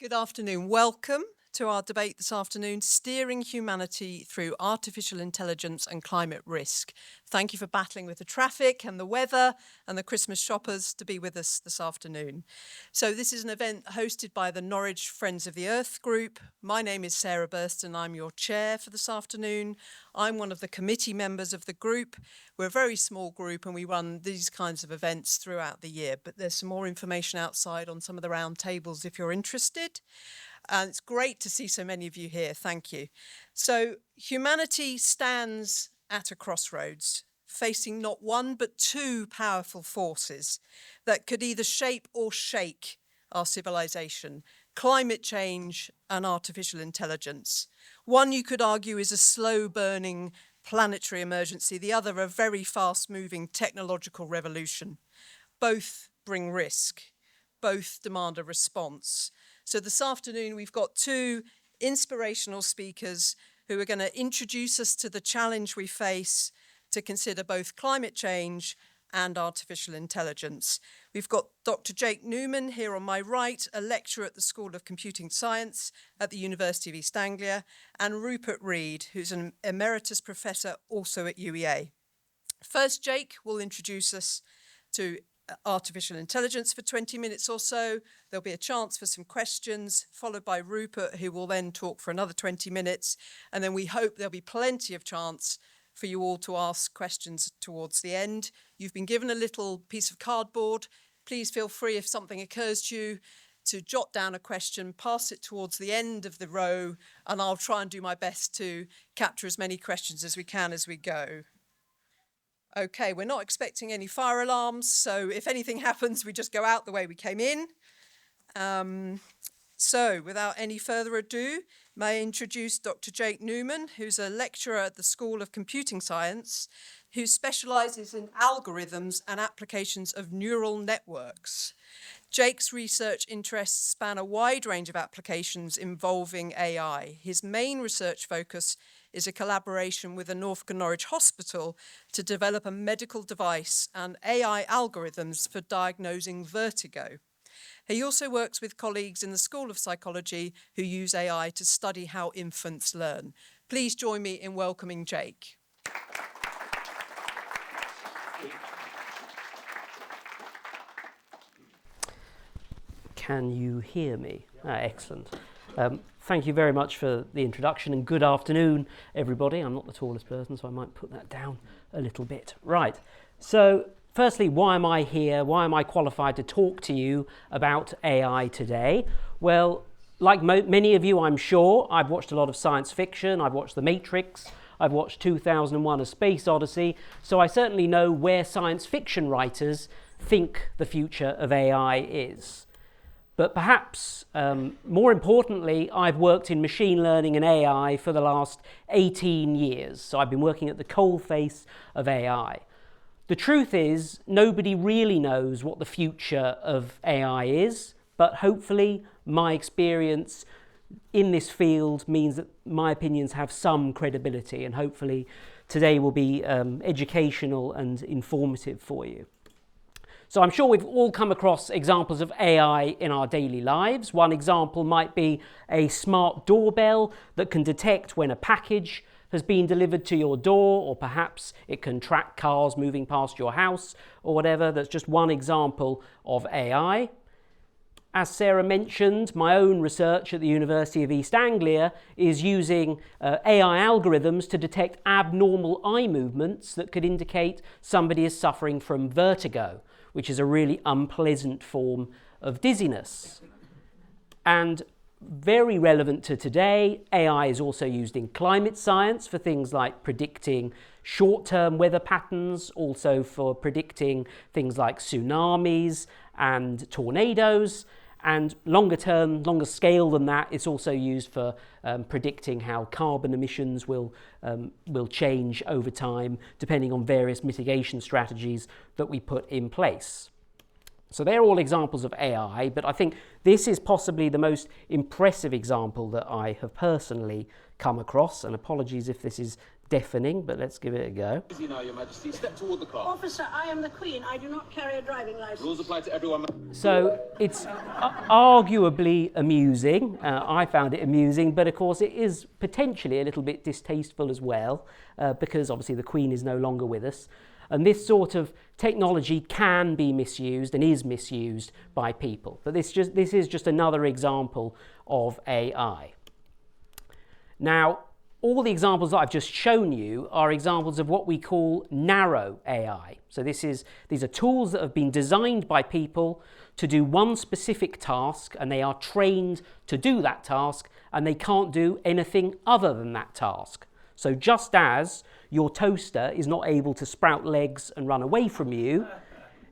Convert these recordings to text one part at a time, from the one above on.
Good afternoon. Welcome to our debate this afternoon, Steering Humanity Through Artificial Intelligence and Climate Risk. Thank you for battling with the traffic and the weather and the Christmas shoppers to be with us this afternoon. So this is an event hosted by the Norwich Friends of the Earth group. My name is Sarah Burston. I'm your chair for this afternoon. I'm one of the committee members of the group. We're a very small group and we run these kinds of events throughout the year, but there's some more information outside on some of the round tables if you're interested. And it's great to see so many of you here. Thank you. So humanity stands at a crossroads, facing not one but two powerful forces that could either shape or shake our civilization: climate change and artificial intelligence. One, you could argue, is a slow-burning planetary emergency. The other, a very fast-moving technological revolution. Both bring risk. Both demand a response. So this afternoon, we've got two inspirational speakers who are going to introduce us to the challenge we face to consider both climate change and artificial intelligence. We've got Dr. Jake Newman here on my right, a lecturer at the School of Computing Science at the University of East Anglia, and Rupert Reed, who's an emeritus professor also at UEA. First, Jake will introduce us to artificial intelligence for 20 minutes or so. There'll be a chance for some questions, followed by Rupert, who will then talk for another 20 minutes. And then we hope there'll be plenty of chance for you all to ask questions towards the end. You've been given a little piece of cardboard. Please feel free, if something occurs to you, to jot down a question, pass it towards the end of the row, and I'll try and do my best to capture as many questions as we can as we go. Okay, we're not expecting any fire alarms, so if anything happens, we just go out the way we came in. So without any further ado, may I introduce Dr. Jake Newman, who's a lecturer at the School of Computing Science, who specialises in algorithms and applications of neural networks. Jake's research interests span a wide range of applications involving AI. His main research focus is a collaboration with the Norfolk and Norwich Hospital to develop a medical device and AI algorithms for diagnosing vertigo. He also works with colleagues in the School of Psychology who use AI to study how infants learn. Please join me in welcoming Jake. Can you hear me? Excellent. Thank you very much for the introduction and good afternoon, everybody. I'm not the tallest person, so I might put that down a little bit. Right. So firstly, why am I here? Why am I qualified to talk to you about AI today? Well, like many of you, I'm sure, I've watched a lot of science fiction. I've watched The Matrix. I've watched 2001: A Space Odyssey. So I certainly know where science fiction writers think the future of AI is. But perhaps more importantly, I've worked in machine learning and AI for the last 18 years. So I've been working at the coalface of AI. The truth is, nobody really knows what the future of AI is, but hopefully my experience in this field means that my opinions have some credibility, and hopefully today will be educational and informative for you. So I'm sure we've all come across examples of AI in our daily lives. One example might be a smart doorbell that can detect when a package has been delivered to your door, or perhaps it can track cars moving past your house or whatever. That's just one example of AI. As Sarah mentioned, my own research at the University of East Anglia is using AI algorithms to detect abnormal eye movements that could indicate somebody is suffering from vertigo, which is a really unpleasant form of dizziness. And very relevant to today, AI is also used in climate science for things like predicting short-term weather patterns, also for predicting things like tsunamis and tornadoes. And longer term, longer scale than that, it's also used for predicting how carbon emissions will change over time, depending on various mitigation strategies that we put in place. So they're all examples of AI, but I think this is possibly the most impressive example that I have personally come across, and apologies if this is deafening, but let's give it a go. Easy now, Your Majesty. Step toward the car. Officer, I am the Queen. I do not carry a driving license. Rules apply to everyone. So it's arguably amusing. I found it amusing, but of course it is potentially a little bit distasteful as well, because obviously the Queen is no longer with us. And this sort of technology can be misused and is misused by people. But this is just another example of AI. Now, all the examples that I've just shown you are examples of what we call narrow AI. So these are tools that have been designed by people to do one specific task, and they are trained to do that task, and they can't do anything other than that task. So just as your toaster is not able to sprout legs and run away from you,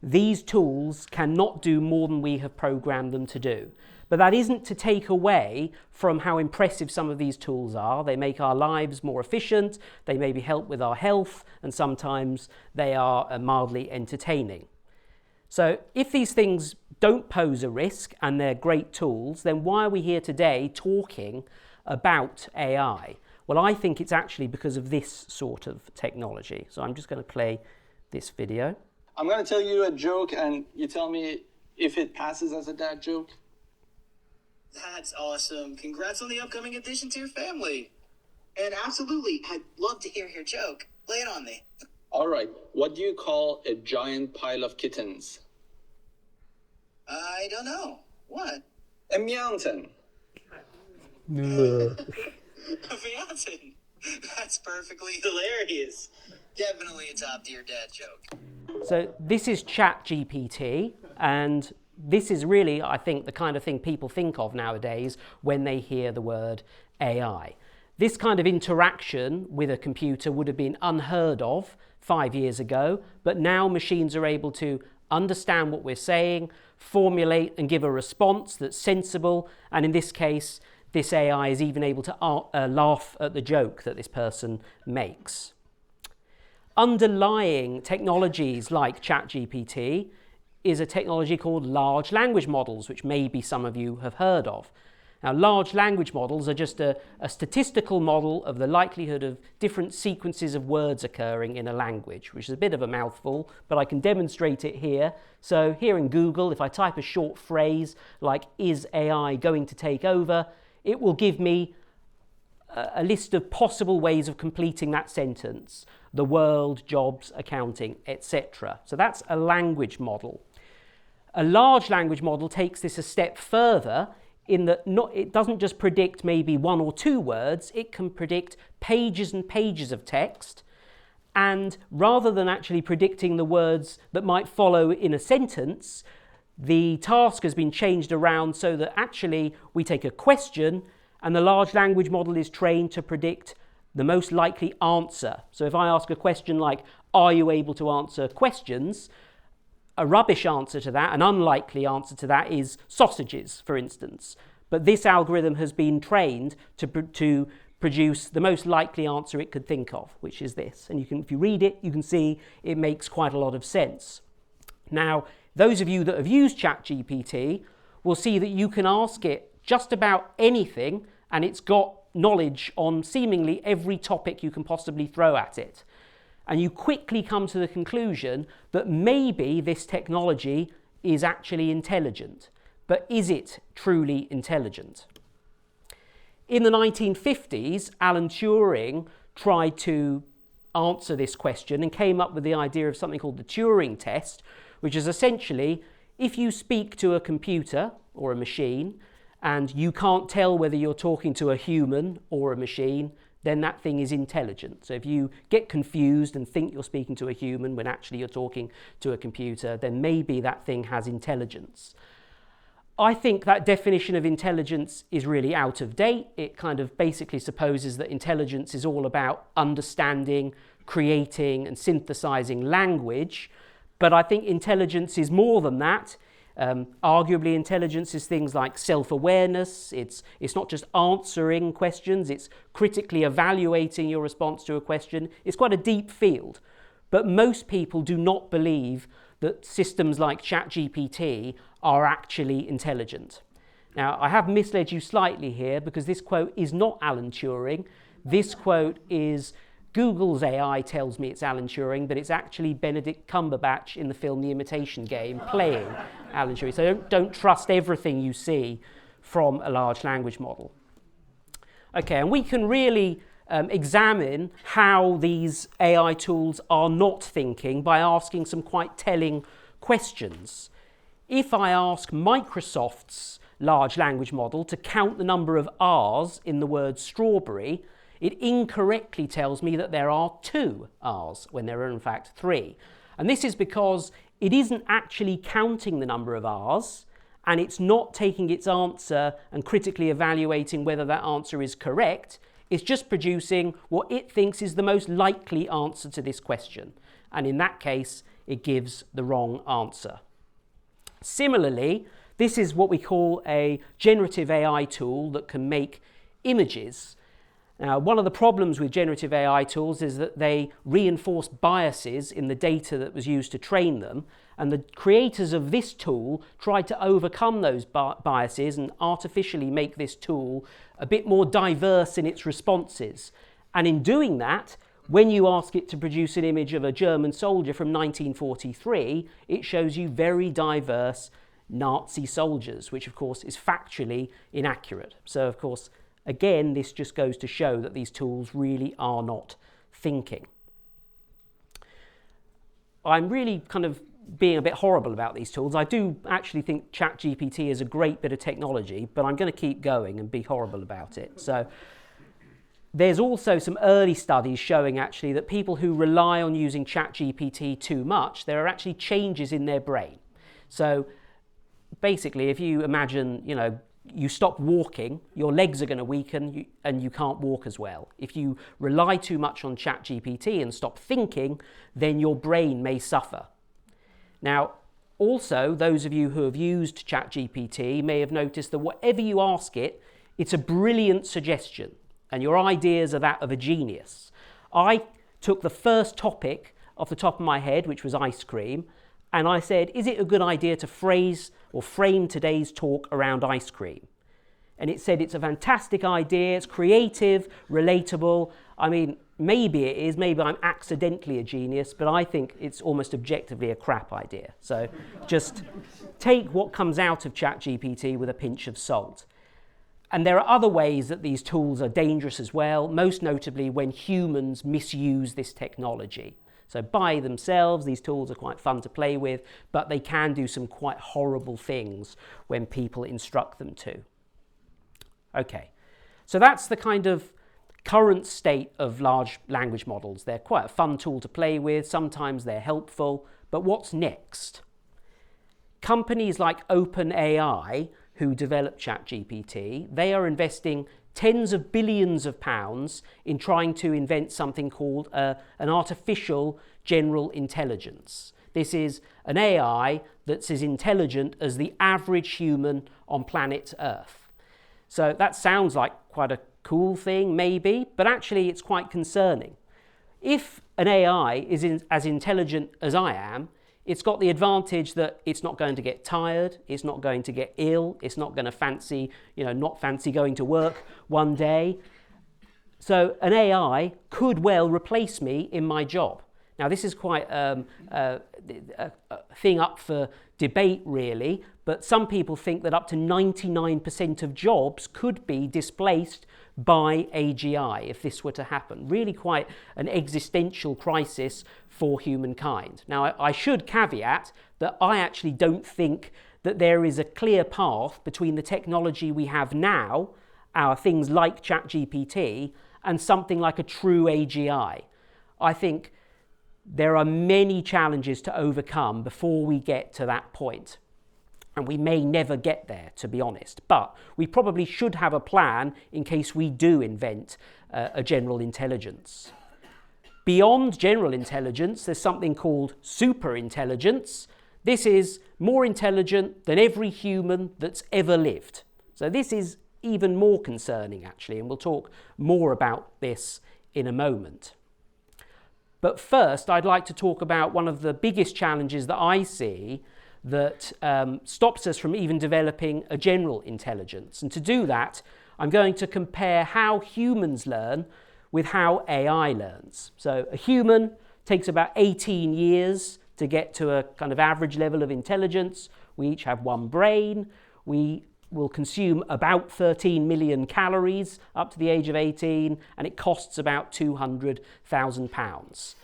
these tools cannot do more than we have programmed them to do. But that isn't to take away from how impressive some of these tools are. They make our lives more efficient, they maybe help with our health, and sometimes they are mildly entertaining. So if these things don't pose a risk and they're great tools, then why are we here today talking about AI? Well, I think it's actually because of this sort of technology. So I'm just going to play this video. I'm going to tell you a joke and you tell me if it passes as a dad joke. That's awesome. Congrats on the upcoming addition to your family. And absolutely, I'd love to hear your joke. Lay it on me. All right. What do you call a giant pile of kittens? I don't know. What? A mountain. A mountain. That's perfectly hilarious. Definitely a top-tier dad joke. So this is ChatGPT, and this is really, I think, the kind of thing people think of nowadays when they hear the word AI. This kind of interaction with a computer would have been unheard of 5 years ago, but now machines are able to understand what we're saying, formulate and give a response that's sensible, and in this case, this AI is even able to laugh at the joke that this person makes. Underlying technologies like ChatGPT is a technology called large language models, which maybe some of you have heard of. Now, large language models are just a statistical model of the likelihood of different sequences of words occurring in a language, which is a bit of a mouthful, but I can demonstrate it here. So here in Google, if I type a short phrase like, "Is AI going to take over?" it will give me a list of possible ways of completing that sentence: the world, jobs, accounting, etc. So that's a language model. A large language model takes this a step further in that it doesn't just predict maybe one or two words, it can predict pages and pages of text, and rather than actually predicting the words that might follow in a sentence, the task has been changed around so that actually we take a question and the large language model is trained to predict the most likely answer. So if I ask a question like, "Are you able to answer questions?" a rubbish answer to that, an unlikely answer to that is sausages, for instance. But this algorithm has been trained to produce the most likely answer it could think of, which is this. And if you read it, you can see it makes quite a lot of sense. Now, those of you that have used ChatGPT will see that you can ask it just about anything, and it's got knowledge on seemingly every topic you can possibly throw at it. And you quickly come to the conclusion that maybe this technology is actually intelligent. But is it truly intelligent? In the 1950s, Alan Turing tried to answer this question and came up with the idea of something called the Turing test, which is essentially, if you speak to a computer or a machine and you can't tell whether you're talking to a human or a machine, then that thing is intelligent. So if you get confused and think you're speaking to a human when actually you're talking to a computer, then maybe that thing has intelligence. I think that definition of intelligence is really out of date. It kind of basically supposes that intelligence is all about understanding, creating and synthesizing language. But I think intelligence is more than that. Arguably, intelligence is things like self-awareness. It's not just answering questions, it's critically evaluating your response to a question. It's quite a deep field. But most people do not believe that systems like ChatGPT are actually intelligent. Now, I have misled you slightly here because this quote is not Alan Turing. This quote is Google's AI tells me it's Alan Turing, but it's actually Benedict Cumberbatch in the film The Imitation Game playing Alan Turing. So don't trust everything you see from a large language model. Okay, and we can really examine how these AI tools are not thinking by asking some quite telling questions. If I ask Microsoft's large language model to count the number of R's in the word strawberry, it incorrectly tells me that there are 2 R's when there are in fact 3. And this is because it isn't actually counting the number of R's, and it's not taking its answer and critically evaluating whether that answer is correct. It's just producing what it thinks is the most likely answer to this question. And in that case, it gives the wrong answer. Similarly, this is what we call a generative AI tool that can make images. Now, one of the problems with generative AI tools is that they reinforce biases in the data that was used to train them, and the creators of this tool tried to overcome those biases and artificially make this tool a bit more diverse in its responses. And in doing that, when you ask it to produce an image of a German soldier from 1943, it shows you very diverse Nazi soldiers, which of course is factually inaccurate. So of course, again, this just goes to show that these tools really are not thinking. I'm really kind of being a bit horrible about these tools. I do actually think ChatGPT is a great bit of technology, but I'm going to keep going and be horrible about it. So there's also some early studies showing actually that people who rely on using ChatGPT too much, there are actually changes in their brain. So basically, if you imagine, you stop walking, your legs are going to weaken and you can't walk as well. If you rely too much on ChatGPT and stop thinking, then your brain may suffer. Now, also, those of you who have used ChatGPT may have noticed that whatever you ask it, it's a brilliant suggestion, and your ideas are that of a genius. I took the first topic off the top of my head, which was ice cream, and I said, is it a good idea to phrase or frame today's talk around ice cream? And it said it's a fantastic idea, it's creative, relatable. I mean, maybe it is, maybe I'm accidentally a genius, but I think it's almost objectively a crap idea. So just take what comes out of ChatGPT with a pinch of salt. And there are other ways that these tools are dangerous as well, most notably when humans misuse this technology. So by themselves, these tools are quite fun to play with, but they can do some quite horrible things when people instruct them to. Okay, so that's the kind of current state of large language models. They're quite a fun tool to play with, sometimes they're helpful, but what's next? Companies like OpenAI, who develop ChatGPT, they are investing tens of billions of pounds in trying to invent something called an artificial general intelligence. This is an AI that's as intelligent as the average human on planet Earth. So that sounds like quite a cool thing, maybe, but actually it's quite concerning. If an AI is as intelligent as I am, it's got the advantage that it's not going to get tired, it's not going to get ill, it's not going to not fancy going to work one day. So an AI could well replace me in my job. Now this is quite a thing up for debate really, but some people think that up to 99% of jobs could be displaced by AGI if this were to happen. Really quite an existential crisis for humankind. Now I should caveat that I actually don't think that there is a clear path between the technology we have now, our things like ChatGPT, and something like a true AGI. I think there are many challenges to overcome before we get to that point. And we may never get there, to be honest. But we probably should have a plan in case we do invent a general intelligence. Beyond general intelligence, there's something called super intelligence. This is more intelligent than every human that's ever lived. So this is even more concerning, actually, and we'll talk more about this in a moment. But first, I'd like to talk about one of the biggest challenges that I see that stops us from even developing a general intelligence. And to do that, I'm going to compare how humans learn with how AI learns. So a human takes about 18 years to get to a kind of average level of intelligence. We each have one brain. We will consume about 13 million calories up to the age of 18, and it costs about £200,000.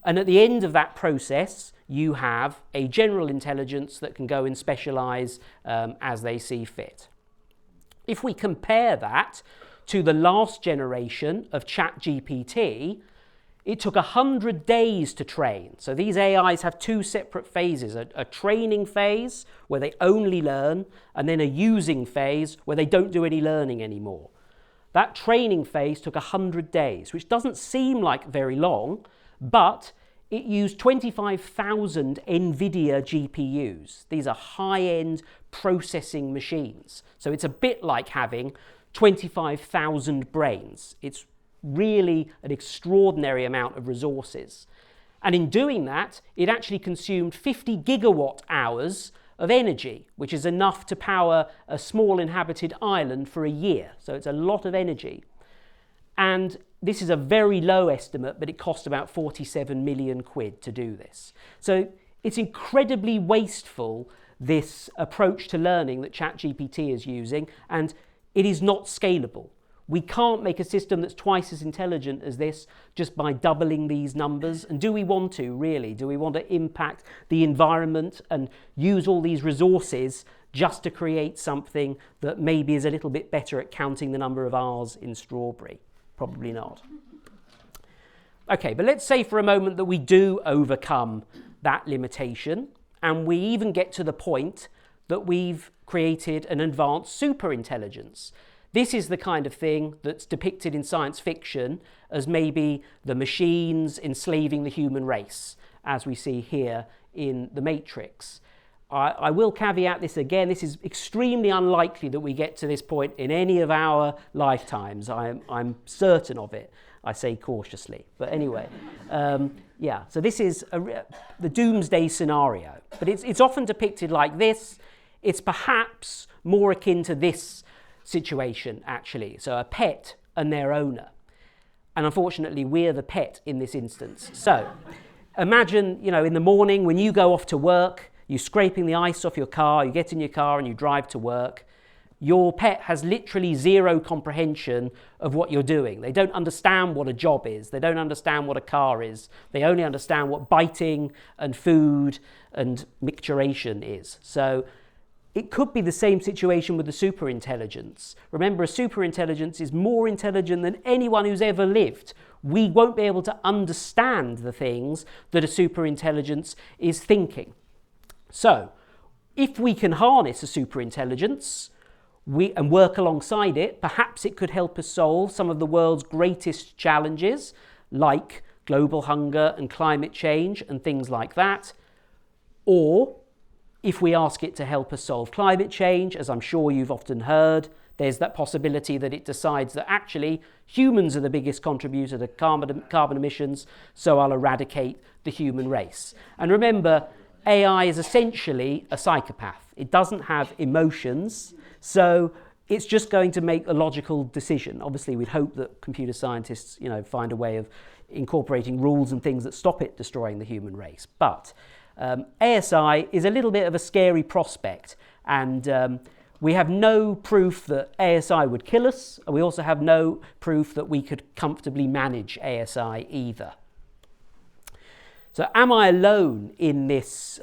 And at the end of that process, you have a general intelligence that can go and specialise as they see fit. If we compare that to the last generation of ChatGPT, it took 100 days to train. So these AIs have two separate phases, a training phase where they only learn, and then a using phase where they don't do any learning anymore. That training phase took 100 days, which doesn't seem like very long, but it used 25,000 NVIDIA GPUs. These are high-end processing machines. So it's a bit like having 25,000 brains. It's really an extraordinary amount of resources. And in doing that, it actually consumed 50 gigawatt hours of energy, which is enough to power a small inhabited island for a year. So it's a lot of energy. And this is a very low estimate, but it cost about 47 million quid to do this. So it's incredibly wasteful, this approach to learning that ChatGPT is using, and it is not scalable. We can't make a system that's twice as intelligent as this just by doubling these numbers. And do we want to, really? Do we want to impact the environment and use all these resources just to create something that maybe is a little bit better at counting the number of R's in strawberry? Probably not. Okay, but let's say for a moment that we do overcome that limitation, and we even get to the point that we've created an advanced superintelligence. This is the kind of thing that's depicted in science fiction as maybe the machines enslaving the human race, as we see here in The Matrix. I will caveat this again. This is extremely unlikely that we get to this point in any of our lifetimes. I'm certain of it. I say cautiously. But anyway, yeah. So this is the doomsday scenario. But it's often depicted like this. It's perhaps more akin to this situation, actually. So a pet and their owner. And unfortunately, we're the pet in this instance. So imagine, in the morning when you go off to work, you're scraping the ice off your car, you get in your car and you drive to work. Your pet has literally zero comprehension of what you're doing. They don't understand what a job is. They don't understand what a car is. They only understand what biting and food and micturition is. So it could be the same situation with the superintelligence. Remember, a superintelligence is more intelligent than anyone who's ever lived. We won't be able to understand the things that a superintelligence is thinking. So, if we can harness a superintelligence and work alongside it, perhaps it could help us solve some of the world's greatest challenges, like global hunger and climate change and things like that. Or if we ask it to help us solve climate change, as I'm sure you've often heard, there's that possibility that it decides that actually humans are the biggest contributor to carbon emissions, so I'll eradicate the human race. And remember, AI is essentially a psychopath. It doesn't have emotions, so it's just going to make a logical decision. Obviously, we'd hope that computer scientists, find a way of incorporating rules and things that stop it destroying the human race. But ASI is a little bit of a scary prospect, and we have no proof that ASI would kill us, and we also have no proof that we could comfortably manage ASI either. So am I alone in this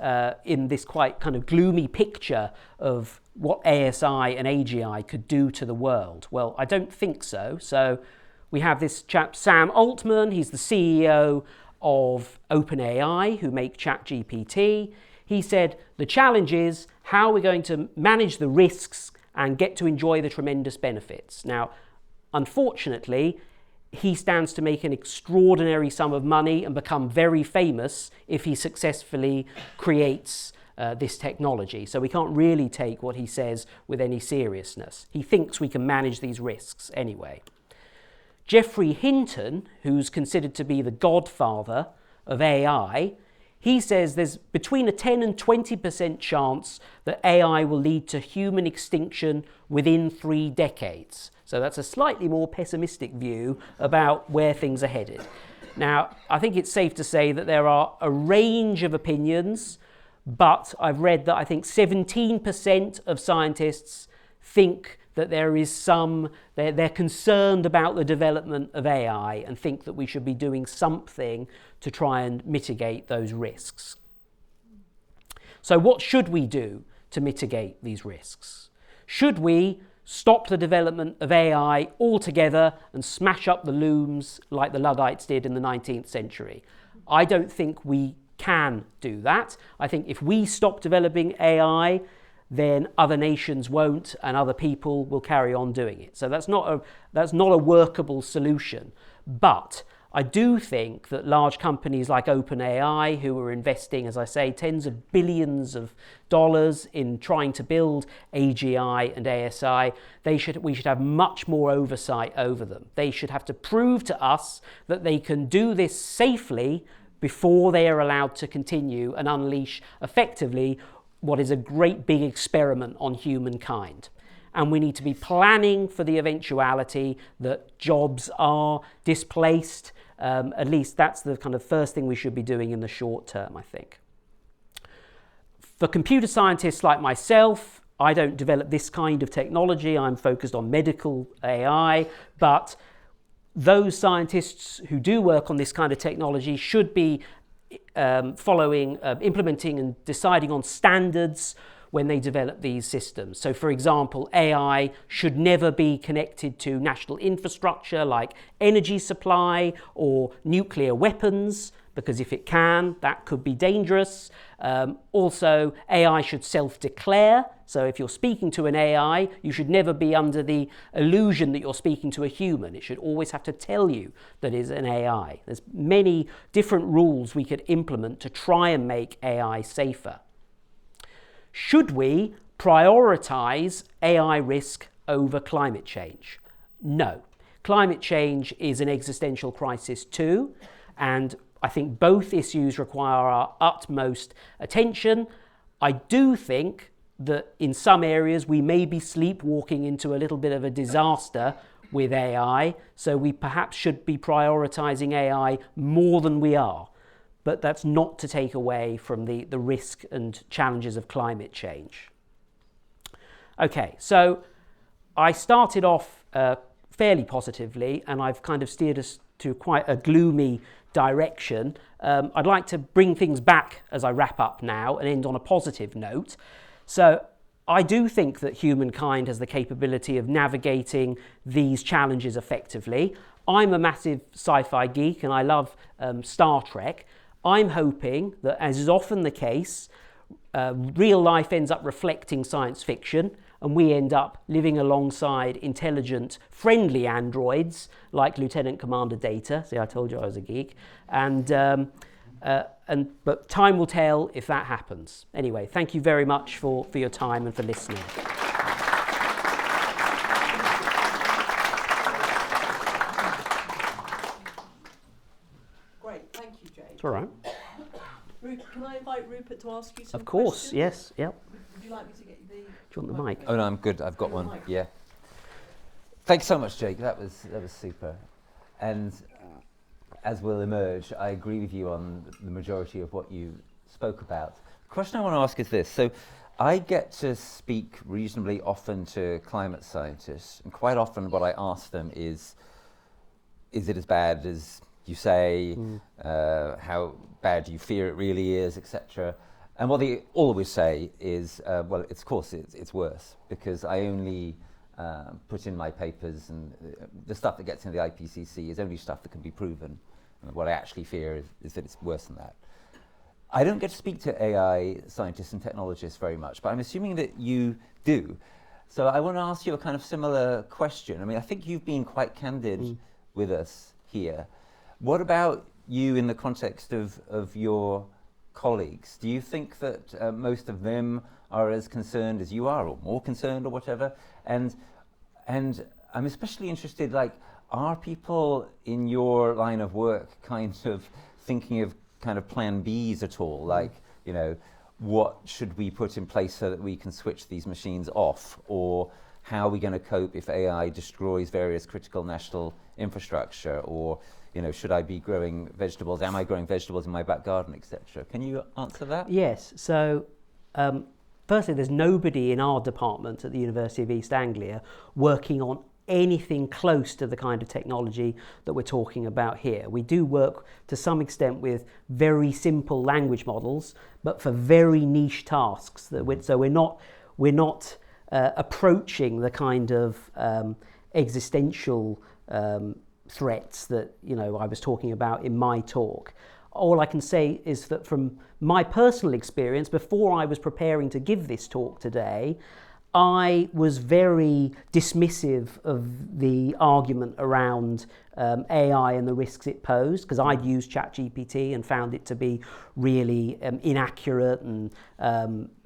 quite kind of gloomy picture of what ASI and AGI could do to the world? Well, I don't think so. So we have this chap, Sam Altman. He's the CEO of OpenAI, who make ChatGPT. He said, the challenge is how we're going to manage the risks and get to enjoy the tremendous benefits. Now, unfortunately, he stands to make an extraordinary sum of money and become very famous if he successfully creates this technology. So we can't really take what he says with any seriousness. He thinks we can manage these risks anyway. Geoffrey Hinton, who's considered to be the godfather of AI, he says there's between a 10 and 20% chance that AI will lead to human extinction within 3 decades. So that's a slightly more pessimistic view about where things are headed. Now, I think it's safe to say that there are a range of opinions, but I've read that I think 17% of scientists think that there is they're concerned about the development of AI and think that we should be doing something to try and mitigate those risks. So what should we do to mitigate these risks? Should we stop the development of AI altogether and smash up the looms like the Luddites did in the 19th century? I don't think we can do that. I think if we stop developing AI, then other nations won't and other people will carry on doing it. So that's not a workable solution. But I do think that large companies like OpenAI, who are investing, as I say, tens of billions of dollars in trying to build AGI and ASI, we should have much more oversight over them. They should have to prove to us that they can do this safely before they are allowed to continue and unleash effectively what is a great big experiment on humankind. And we need to be planning for the eventuality that jobs are displaced. At least that's the kind of first thing we should be doing in the short term, I think. For computer scientists like myself, I don't develop this kind of technology. I'm focused on medical AI, but those scientists who do work on this kind of technology should be implementing and deciding on standards when they develop these systems. So for example, AI should never be connected to national infrastructure like energy supply or nuclear weapons, because if it can, that could be dangerous. Also, AI should self-declare. So if you're speaking to an AI, you should never be under the illusion that you're speaking to a human. It should always have to tell you that it's an AI. There's many different rules we could implement to try and make AI safer. Should we prioritize AI risk over climate change? No. Climate change is an existential crisis too, and I think both issues require our utmost attention. I do think that in some areas we may be sleepwalking into a little bit of a disaster with AI, so we perhaps should be prioritizing AI more than we are. But that's not to take away from the risk and challenges of climate change. Okay, so I started off fairly positively, and I've kind of steered us to quite a gloomy direction. I'd like to bring things back as I wrap up now and end on a positive note. So I do think that humankind has the capability of navigating these challenges effectively. I'm a massive sci-fi geek and I love Star Trek. I'm hoping that, as is often the case, real life ends up reflecting science fiction and we end up living alongside intelligent, friendly androids like Lieutenant Commander Data. See, I told you I was a geek. But time will tell if that happens. Anyway, thank you very much for your time and for listening. Great, thank you, Jake. It's all right. Can I invite Rupert to ask you some Of course, questions? yes, yep. Would you like me to get the... Do you want the mic? Oh no, I'm good. I've got one. Yeah. Thanks so much, Jake. That was super. And as will emerge, I agree with you on the majority of what you spoke about. The question I want to ask is this. So I get to speak reasonably often to climate scientists, and quite often what I ask them is it as bad as you say? How bad do you fear it really is, etc. And what they always say is, well, of course it's worse, because I only put in my papers, and the stuff that gets into the IPCC is only stuff that can be proven. And what I actually fear is that it's worse than that. I don't get to speak to AI scientists and technologists very much, but I'm assuming that you do. So I want to ask you a kind of similar question. I mean, I think you've been quite candid with us here. What about you in the context of your colleagues? Do you think that most of them are as concerned as you are, or more concerned, or whatever? And I'm especially interested, like, are people in your line of work kind of thinking of kind of plan Bs at all? Like, you know, what should we put in place so that we can switch these machines off? Or how are we going to cope if AI destroys various critical national infrastructure, or should I be growing vegetables? Am I growing vegetables in my back garden, etc.? Can you answer that? Yes. So, firstly, there's nobody in our department at the University of East Anglia working on anything close to the kind of technology that we're talking about here. We do work to some extent with very simple language models, but for very niche tasks. So we're not approaching the kind of existential threats that I was talking about in my talk. All I can say is that from my personal experience, before I was preparing to give this talk today, I was very dismissive of the argument around AI and the risks it posed, because I'd used ChatGPT and found it to be really inaccurate and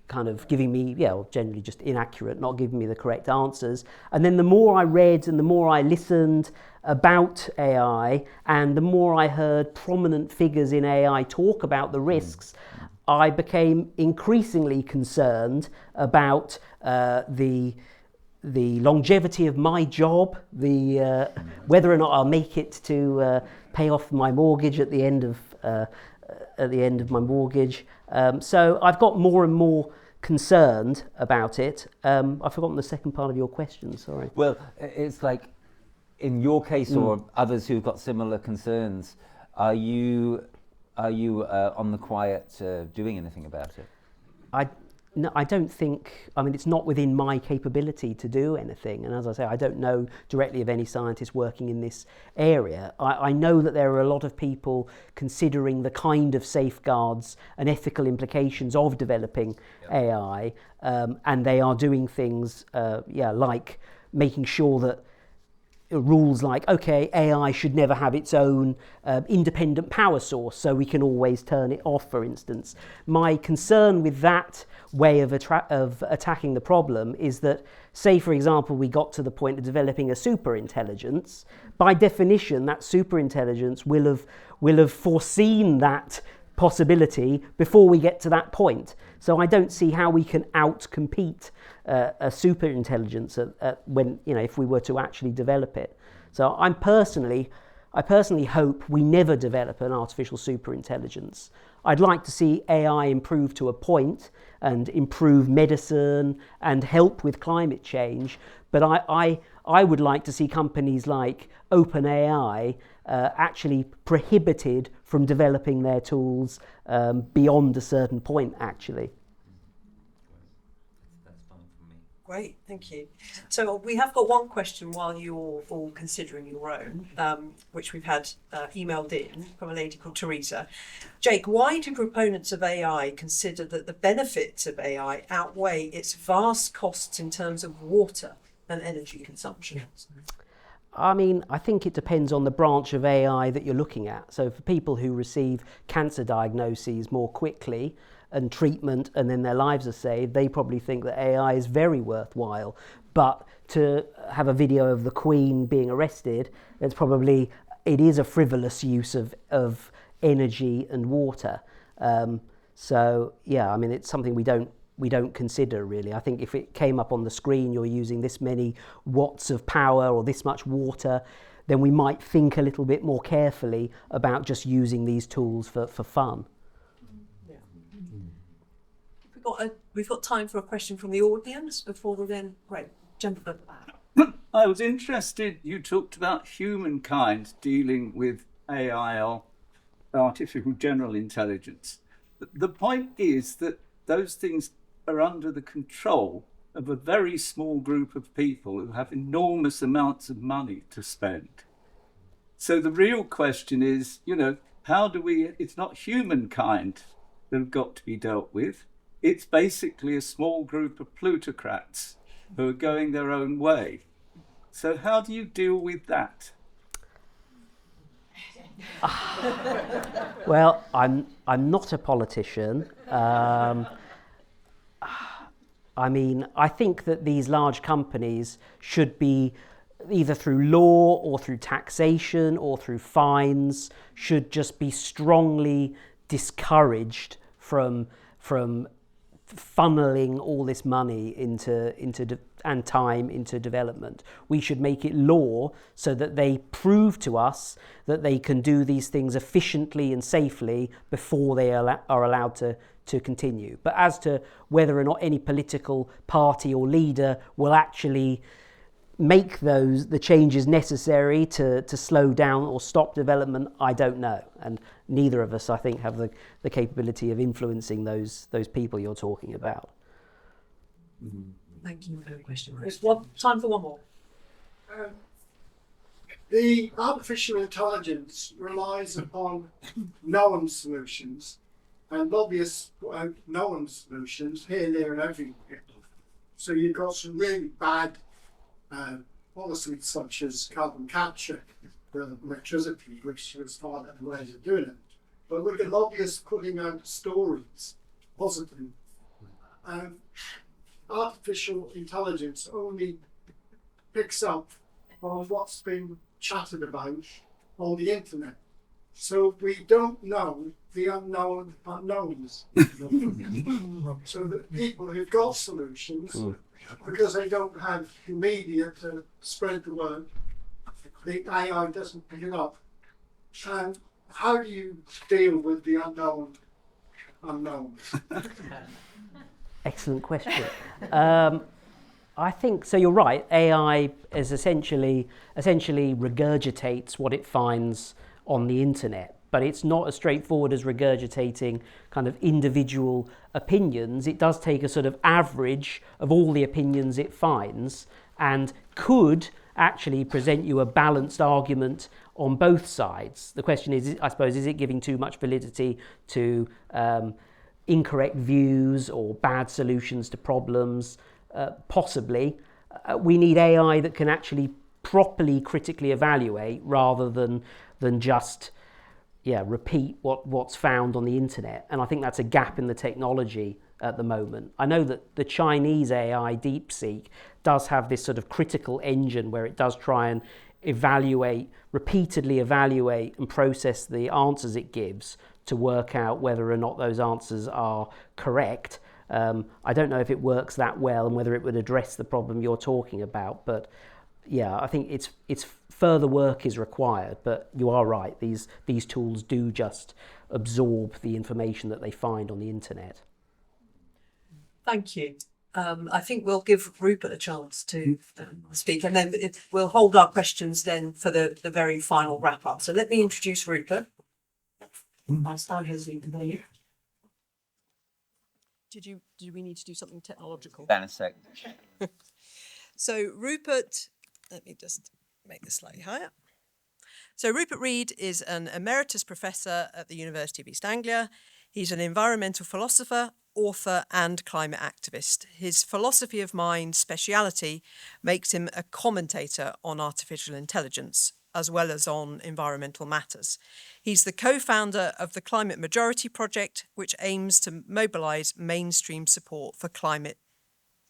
kind of giving me, generally just inaccurate, not giving me the correct answers. And then the more I read and the more I listened about AI and the more I heard prominent figures in AI talk about the risks, I became increasingly concerned about the longevity of my job, whether or not I'll make it to pay off my mortgage at the end of my mortgage. So I've got more and more concerned about it. I've forgotten the second part of your question. Sorry. Well, it's like in your case or others who've got similar concerns. Are you on the quiet doing anything about it? No, I don't think, it's not within my capability to do anything. And as I say, I don't know directly of any scientists working in this area. I know that there are a lot of people considering the kind of safeguards and ethical implications of developing AI, and they are doing things, like making sure that rules like, okay, AI should never have its own independent power source, so we can always turn it off, for instance. My concern with that way of attacking the problem is that, say, for example, we got to the point of developing a superintelligence. By definition, that superintelligence will have foreseen that possibility before we get to that point. So I don't see how we can outcompete a superintelligence when if we were to actually develop it. So I personally hope we never develop an artificial superintelligence. I'd like to see AI improve to a point and improve medicine and help with climate change, but I would like to see companies like OpenAI actually prohibited from developing their tools beyond a certain point, actually. That's fine for me. Great, thank you. So we have got one question while you're all considering your own, which we've had emailed in from a lady called Teresa. Jake, why do proponents of AI consider that the benefits of AI outweigh its vast costs in terms of water and energy consumption? I think it depends on the branch of AI that you're looking at. So for people who receive cancer diagnoses more quickly and treatment and then their lives are saved, they probably think that AI is very worthwhile. But to have a video of the Queen being arrested, it is a frivolous use of energy and water. It's something we don't consider, really. I think if it came up on the screen, you're using this many watts of power or this much water, then we might think a little bit more carefully about just using these tools for fun. Yeah. We've got time for a question from the audience before we then... Great, gentleman at the back. I was interested, you talked about humankind dealing with AI or artificial general intelligence. The point is that those things are under the control of a very small group of people who have enormous amounts of money to spend. So the real question is, how do we, it's not humankind that have got to be dealt with. It's basically a small group of plutocrats who are going their own way. So how do you deal with that? Well, I'm not a politician. I think that these large companies should be, either through law or through taxation or through fines, should just be strongly discouraged from funneling all this money and time into development. We should make it law so that they prove to us that they can do these things efficiently and safely before they are allowed to continue. But as to whether or not any political party or leader will actually make the changes necessary to slow down or stop development, I don't know. And neither of us, I think, have the capability of influencing those people you're talking about. Thank you for the question. There's time for one more. The artificial intelligence relies upon known solutions, and lobbyists put out known solutions here, there, and everywhere. So you've got some really bad policies such as carbon capture for electricity, which was part of the ways of doing it. But look at lobbyists putting out stories, positive. Artificial intelligence only picks up on what's been chatted about on the internet. So we don't know the unknown unknowns. So the people who've got solutions, because they don't have the media to spread the word, the AI doesn't pick it up. And how do you deal with the unknown unknowns? Excellent question. I think so. You're right. AI is essentially regurgitates what it finds on the internet, but it's not as straightforward as regurgitating kind of individual opinions. It does take a sort of average of all the opinions it finds and could actually present you a balanced argument on both sides. The question is, I suppose, is it giving too much validity to incorrect views or bad solutions to problems? Possibly. We need AI that can actually properly critically evaluate rather than just repeat what's found on the internet. And I think that's a gap in the technology at the moment. I know that the Chinese AI DeepSeek does have this sort of critical engine where it does try and repeatedly evaluate and process the answers it gives to work out whether or not those answers are correct. I don't know if it works that well and whether it would address the problem you're talking about, but yeah, I think it's further work is required. But you are right; these tools do just absorb the information that they find on the internet. Thank you. I think we'll give Rupert a chance to speak, and then we'll hold our questions then for the very final wrap up. So let me introduce Rupert. I'll start his interview. Did we need to do something technological? Dan a sec. So Rupert, let me just make this slightly higher. So Rupert Reed is an emeritus professor at the University of East Anglia. He's an environmental philosopher, author and climate activist. His philosophy of mind speciality makes him a commentator on artificial intelligence, as well as on environmental matters. He's the co-founder of the Climate Majority Project, which aims to mobilise mainstream support for climate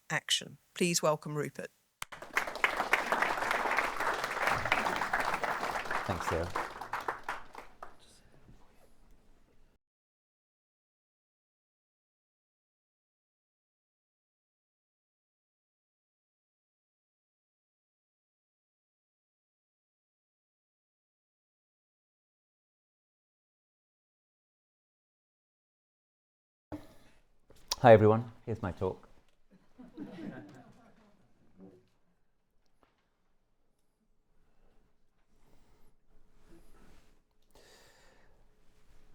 action. Please welcome Rupert. Thanks, Sarah. Hi everyone, here's my talk.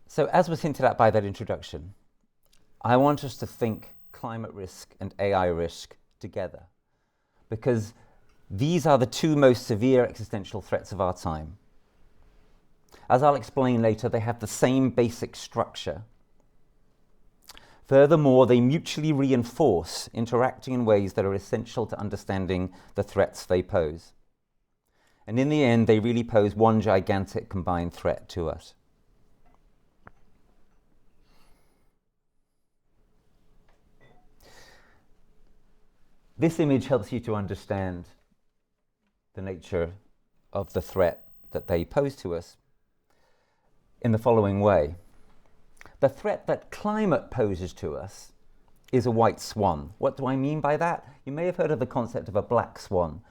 So as was hinted at by that introduction, I want us to think climate risk and AI risk together, because these are the two most severe existential threats of our time. As I'll explain later, they have the same basic structure. Furthermore, they mutually reinforce, interacting in ways that are essential to understanding the threats they pose. And in the end, they really pose one gigantic combined threat to us. This image helps you to understand the nature of the threat that they pose to us in the following way. The threat that climate poses to us is a white swan. What do I mean by that? You may have heard of the concept of a black swan,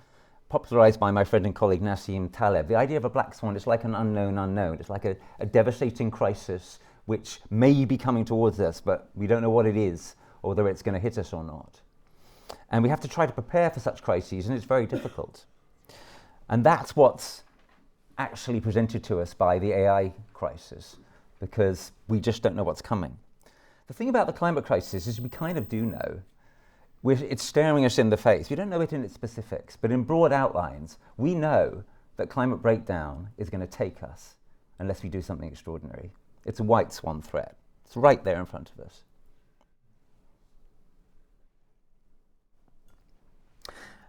popularized by my friend and colleague Nassim Taleb. The idea of a black swan is like an unknown unknown. It's like a devastating crisis which may be coming towards us, but we don't know what it is or whether it's going to hit us or not. And we have to try to prepare for such crises, and it's very difficult. And that's what's actually presented to us by the AI crisis, because we just don't know what's coming. The thing about the climate crisis is we kind of do know. It's staring us in the face. We don't know it in its specifics, but in broad outlines, we know that climate breakdown is going to take us unless we do something extraordinary. It's a white swan threat. It's right there in front of us.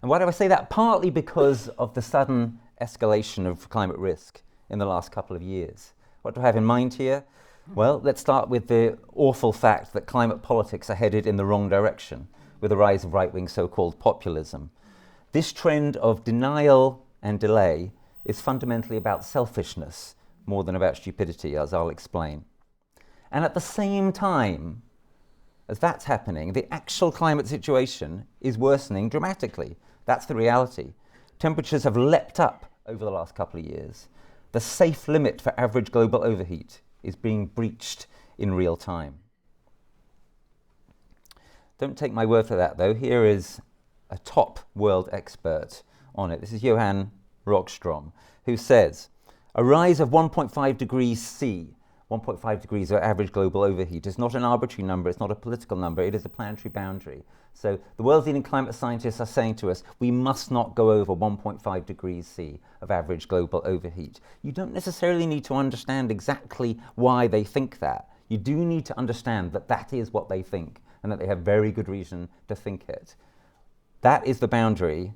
And why do I say that? Partly because of the sudden escalation of climate risk in the last couple of years. What do I have in mind here? Well, let's start with the awful fact that climate politics are headed in the wrong direction with the rise of right-wing so-called populism. This trend of denial and delay is fundamentally about selfishness more than about stupidity, as I'll explain. And at the same time as that's happening, the actual climate situation is worsening dramatically. That's the reality. Temperatures have leapt up over the last couple of years. The safe limit for average global overheat is being breached in real time. Don't take my word for that, though. Here is a top world expert on it. This is Johan Rockstrom, who says, a rise of 1.5 degrees C, 1.5 degrees of average global overheat, is not an arbitrary number, it's not a political number, it is a planetary boundary. So the world's leading climate scientists are saying to us, we must not go over 1.5 degrees C of average global overheat. You don't necessarily need to understand exactly why they think that. You do need to understand that that is what they think, and that they have very good reason to think it. That is the boundary,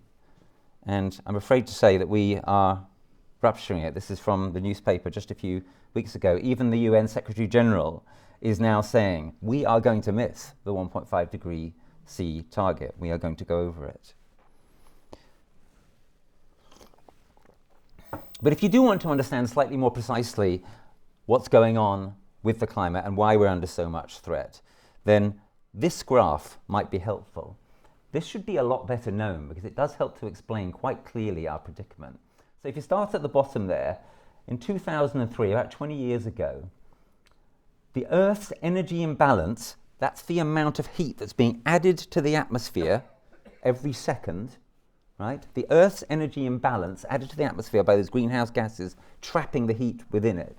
and I'm afraid to say that we are rupturing it. This is from the newspaper just a few weeks ago. Even the UN Secretary General is now saying, we are going to miss the 1.5 degree C target. We are going to go over it. But if you do want to understand slightly more precisely what's going on with the climate and why we're under so much threat, then this graph might be helpful. This should be a lot better known because it does help to explain quite clearly our predicament. So if you start at the bottom there, in 2003, about 20 years ago, the Earth's energy imbalance, that's the amount of heat that's being added to the atmosphere every second, right? The Earth's energy imbalance added to the atmosphere by those greenhouse gases trapping the heat within it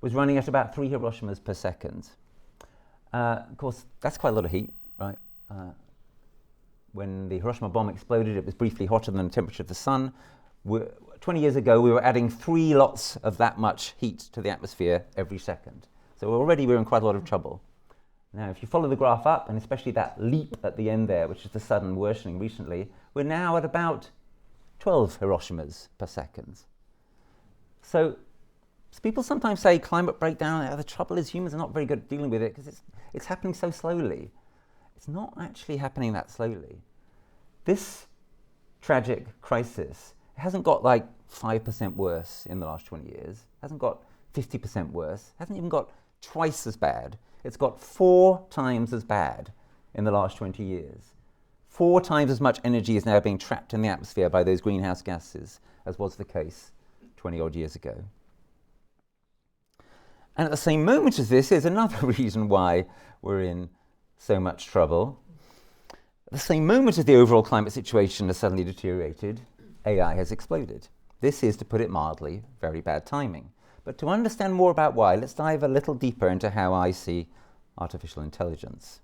was running at about 3 Hiroshimas per second. Of course, that's quite a lot of heat, right? When the Hiroshima bomb exploded, it was briefly hotter than the temperature of the sun. 20 years ago, we were adding 3 lots of that much heat to the atmosphere every second. So already we're in quite a lot of trouble. Now, if you follow the graph up, and especially that leap at the end there, which is the sudden worsening recently, we're now at about 12 Hiroshimas per second. So people sometimes say climate breakdown, the trouble is humans are not very good at dealing with it because it's happening so slowly. It's not actually happening that slowly. This tragic crisis hasn't got like 5% worse in the last 20 years, hasn't got 50% worse, hasn't even got twice as bad. It's got 4 times as bad in the last 20 years. 4 times as much energy is now being trapped in the atmosphere by those greenhouse gases as was the case 20 odd years ago. And at the same moment as this is another reason why we're in so much trouble. At the same moment as the overall climate situation has suddenly deteriorated, AI has exploded. This is, to put it mildly, very bad timing. But to understand more about why, let's dive a little deeper into how I see artificial intelligence.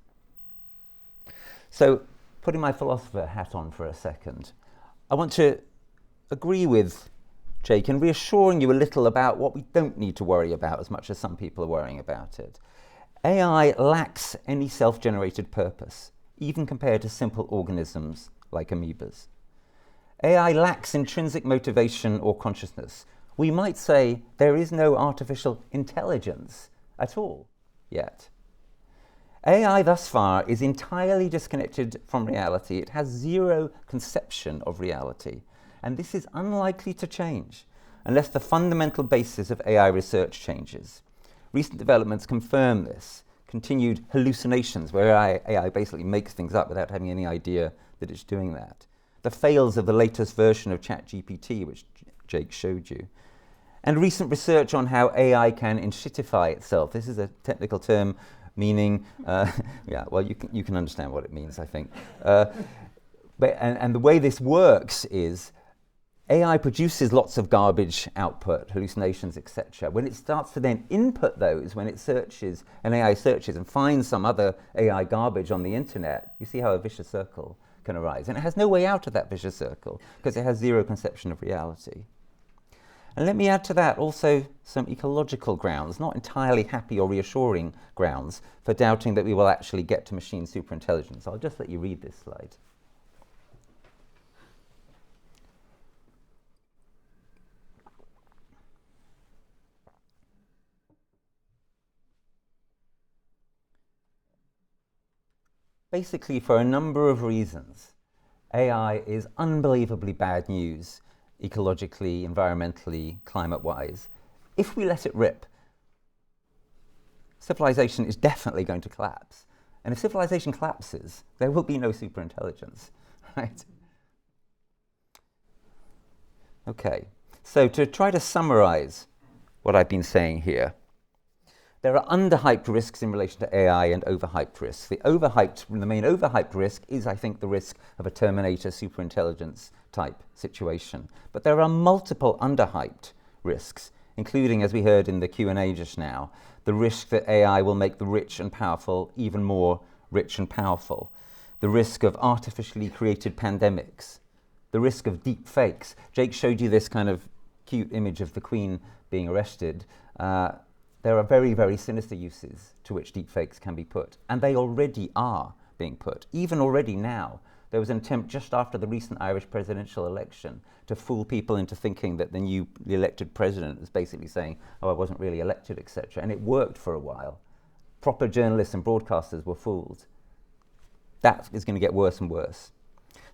So, putting my philosopher hat on for a second, I want to agree with Jake in reassuring you a little about what we don't need to worry about as much as some people are worrying about it. AI lacks any self-generated purpose, even compared to simple organisms like amoebas. AI lacks intrinsic motivation or consciousness. We might say there is no artificial intelligence at all yet. AI thus far is entirely disconnected from reality. It has zero conception of reality. And this is unlikely to change unless the fundamental basis of AI research changes. Recent developments confirm this. continued hallucinations, where AI basically makes things up without having any idea that it's doing that. The fails of the latest version of ChatGPT, which Jake showed you. And recent research on how AI can inshitify itself. This is a technical term meaning, yeah, well, you can understand what it means, I think. And the way this works is AI produces lots of garbage output, hallucinations, etc. When it starts to then input those, when it searches, and AI searches and finds some other AI garbage on the internet, you see how a vicious circle can arise. And it has no way out of that vicious circle because it has zero conception of reality. And let me add to that also some ecological grounds, not entirely happy or reassuring grounds, for doubting that we will actually get to machine superintelligence. I'll just let you read this slide. Basically, for a number of reasons, AI is unbelievably bad news, ecologically, environmentally, climate-wise. If we let it rip, civilization is definitely going to collapse. And if civilization collapses, there will be no superintelligence, right? Okay, so to try to summarize what I've been saying here, there are underhyped risks in relation to AI and overhyped risks. The main overhyped risk is, I think, the risk of a Terminator superintelligence type situation. But there are multiple underhyped risks, including, as we heard in the Q&A just now, the risk that AI will make the rich and powerful even more rich and powerful, the risk of artificially created pandemics, the risk of deep fakes. Jake showed you this kind of cute image of the Queen being arrested. There are very, very sinister uses to which deepfakes can be put, and they already are being put. Even already now, there was an attempt just after the recent Irish presidential election to fool people into thinking that the elected president was basically saying, oh, I wasn't really elected, etc. And it worked for a while. Proper journalists and broadcasters were fooled. That is going to get worse and worse.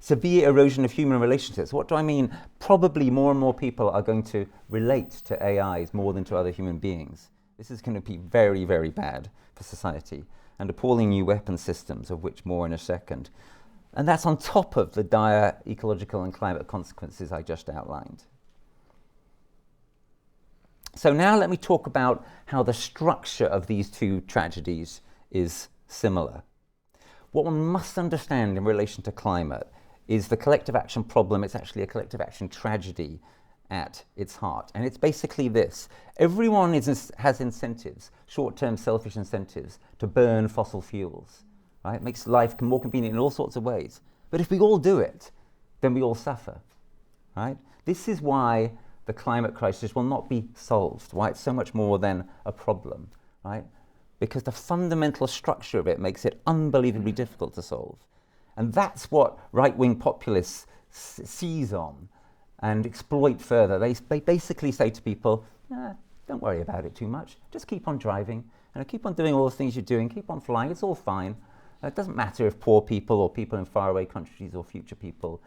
Severe erosion of human relationships. What do I mean? Probably more and more people are going to relate to AIs more than to other human beings. This is going to be very, very bad for society, and appalling new weapon systems, of which more in a second. And that's on top of the dire ecological and climate consequences I just outlined. So now let me talk about how the structure of these two tragedies is similar. What one must understand in relation to climate is the collective action problem. It's actually a collective action tragedy at its heart. And it's basically this. Everyone has incentives, short-term selfish incentives, to burn fossil fuels. Right? It makes life more convenient in all sorts of ways. But if we all do it, then we all suffer. Right? This is why the climate crisis will not be solved, why it's so much more than a problem. Right? Because the fundamental structure of it makes it unbelievably difficult to solve. And that's what right-wing populists seize on and exploit further. They basically say to people, don't worry about it too much. Just keep on driving, and keep on doing all the things you're doing. Keep on flying. It's all fine. It doesn't matter if poor people or people in faraway countries or future people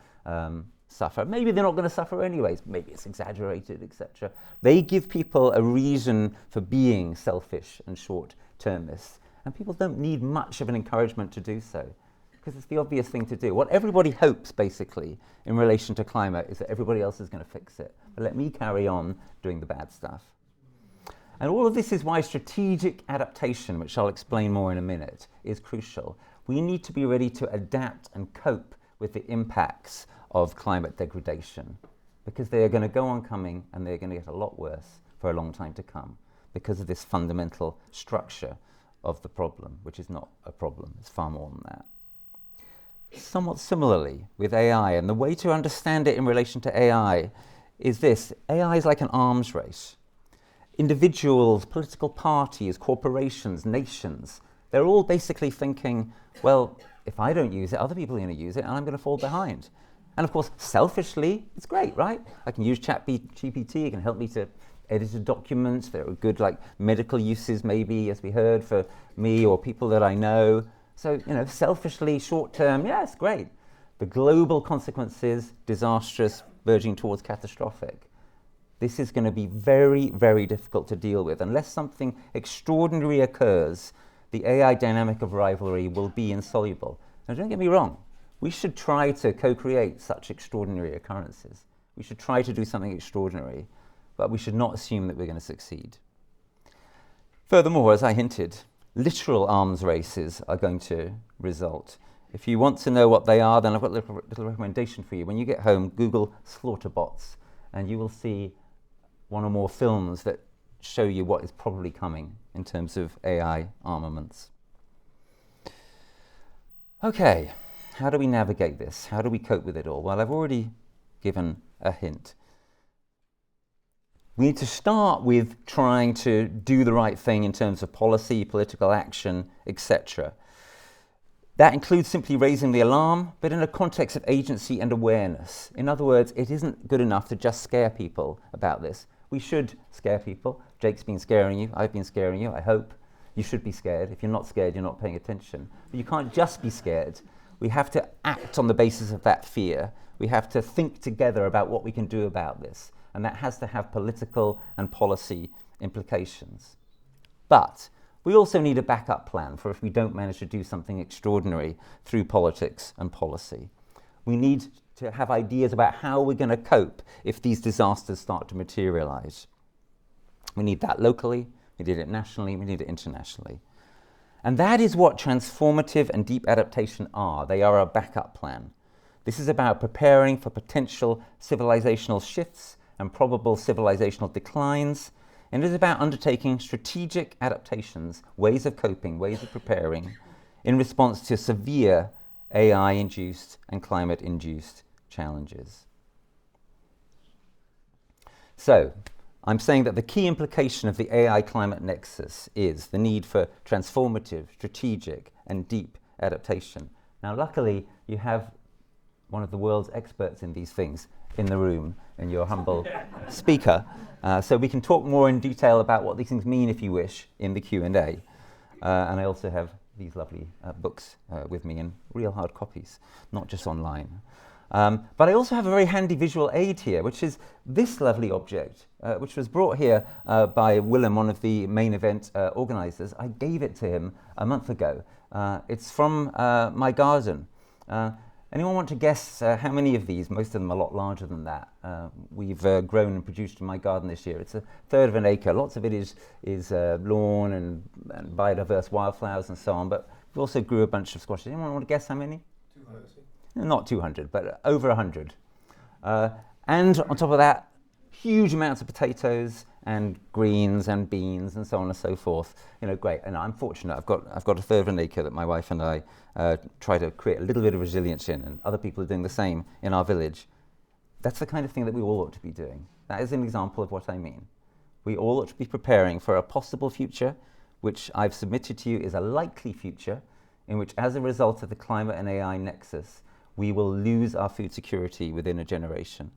suffer. Maybe they're not going to suffer anyways. Maybe it's exaggerated, etc. They give people a reason for being selfish and short-termists, and people don't need much of an encouragement to do so, because it's the obvious thing to do. What everybody hopes, basically, in relation to climate is that everybody else is going to fix it. But let me carry on doing the bad stuff. And all of this is why strategic adaptation, which I'll explain more in a minute, is crucial. We need to be ready to adapt and cope with the impacts of climate degradation, because they are going to go on coming, and they're going to get a lot worse for a long time to come, because of this fundamental structure of the problem, which is not a problem. It's far more than that. Somewhat similarly with AI, and the way to understand it in relation to AI is this. AI is like an arms race. Individuals, political parties, corporations, nations, they're all basically thinking, well, if I don't use it, other people are going to use it, and I'm going to fall behind. And of course, selfishly, it's great, right? I can use ChatGPT, it can help me to edit a document. There are good medical uses, maybe, as we heard, for me or people that I know. So, selfishly, short-term, yeah, it's great. The global consequences, disastrous, verging towards catastrophic. This is going to be very, very difficult to deal with. Unless something extraordinary occurs, the AI dynamic of rivalry will be insoluble. Now, don't get me wrong. We should try to co-create such extraordinary occurrences. We should try to do something extraordinary, but we should not assume that we're going to succeed. Furthermore, as I hinted, literal arms races are going to result. If you want to know what they are, then I've got a little recommendation for you. When you get home, Google slaughterbots, and you will see one or more films that show you what is probably coming in terms of AI armaments. Okay, how do we navigate this? How do we cope with it all? Well, I've already given a hint. We need to start with trying to do the right thing in terms of policy, political action, etc. That includes simply raising the alarm, but in a context of agency and awareness. In other words, it isn't good enough to just scare people about this. We should scare people. Jake's been scaring you. I've been scaring you, I hope. You should be scared. If you're not scared, you're not paying attention. But you can't just be scared. We have to act on the basis of that fear. We have to think together about what we can do about this. And that has to have political and policy implications. But we also need a backup plan for if we don't manage to do something extraordinary through politics and policy. We need to have ideas about how we're going to cope if these disasters start to materialize. We need that locally, we need it nationally, we need it internationally. And that is what transformative and deep adaptation are. They are a backup plan. This is about preparing for potential civilizational shifts and probable civilizational declines. And it is about undertaking strategic adaptations, ways of coping, ways of preparing, in response to severe AI-induced and climate-induced challenges. So, I'm saying that the key implication of the AI-climate nexus is the need for transformative, strategic, and deep adaptation. Now, luckily, you have one of the world's experts in these things in the room, and your humble speaker, so we can talk more in detail about what these things mean, if you wish, in the Q&A. And I also have these lovely books with me in real hard copies, not just online. But I also have a very handy visual aid here, which is this lovely object, which was brought here by Willem, one of the main event organisers. I gave it to him a month ago. It's from my garden. Anyone want to guess how many of these? Most of them are a lot larger than that. We've grown and produced in my garden this year. It's 1/3 of an acre. Lots of it is lawn and biodiverse wildflowers and so on, but we also grew a bunch of squashes. Anyone want to guess how many? 200. Not 200, but over 100. And on top of that, huge amounts of potatoes and greens and beans and so on and so forth. You know, great. And I'm fortunate. I've got 1/3 of an acre that my wife and I try to create a little bit of resilience in, and other people are doing the same in our village. That's the kind of thing that we all ought to be doing. That is an example of what I mean. We all ought to be preparing for a possible future, which I've submitted to you is a likely future, in which, as a result of the climate and AI nexus, we will lose our food security within a generation.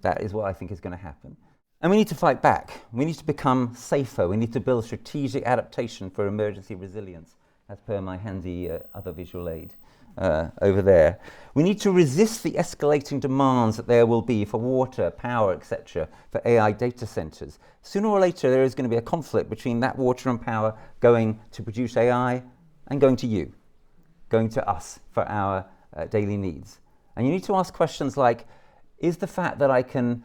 That is what I think is going to happen. And we need to fight back. We need to become safer. We need to build strategic adaptation for emergency resilience, as per my handy other visual aid over there. We need to resist the escalating demands that there will be for water, power, etc., for AI data centers. Sooner or later, there is going to be a conflict between that water and power going to produce AI and going to you, going to us for our daily needs. And you need to ask questions like, is the fact that I can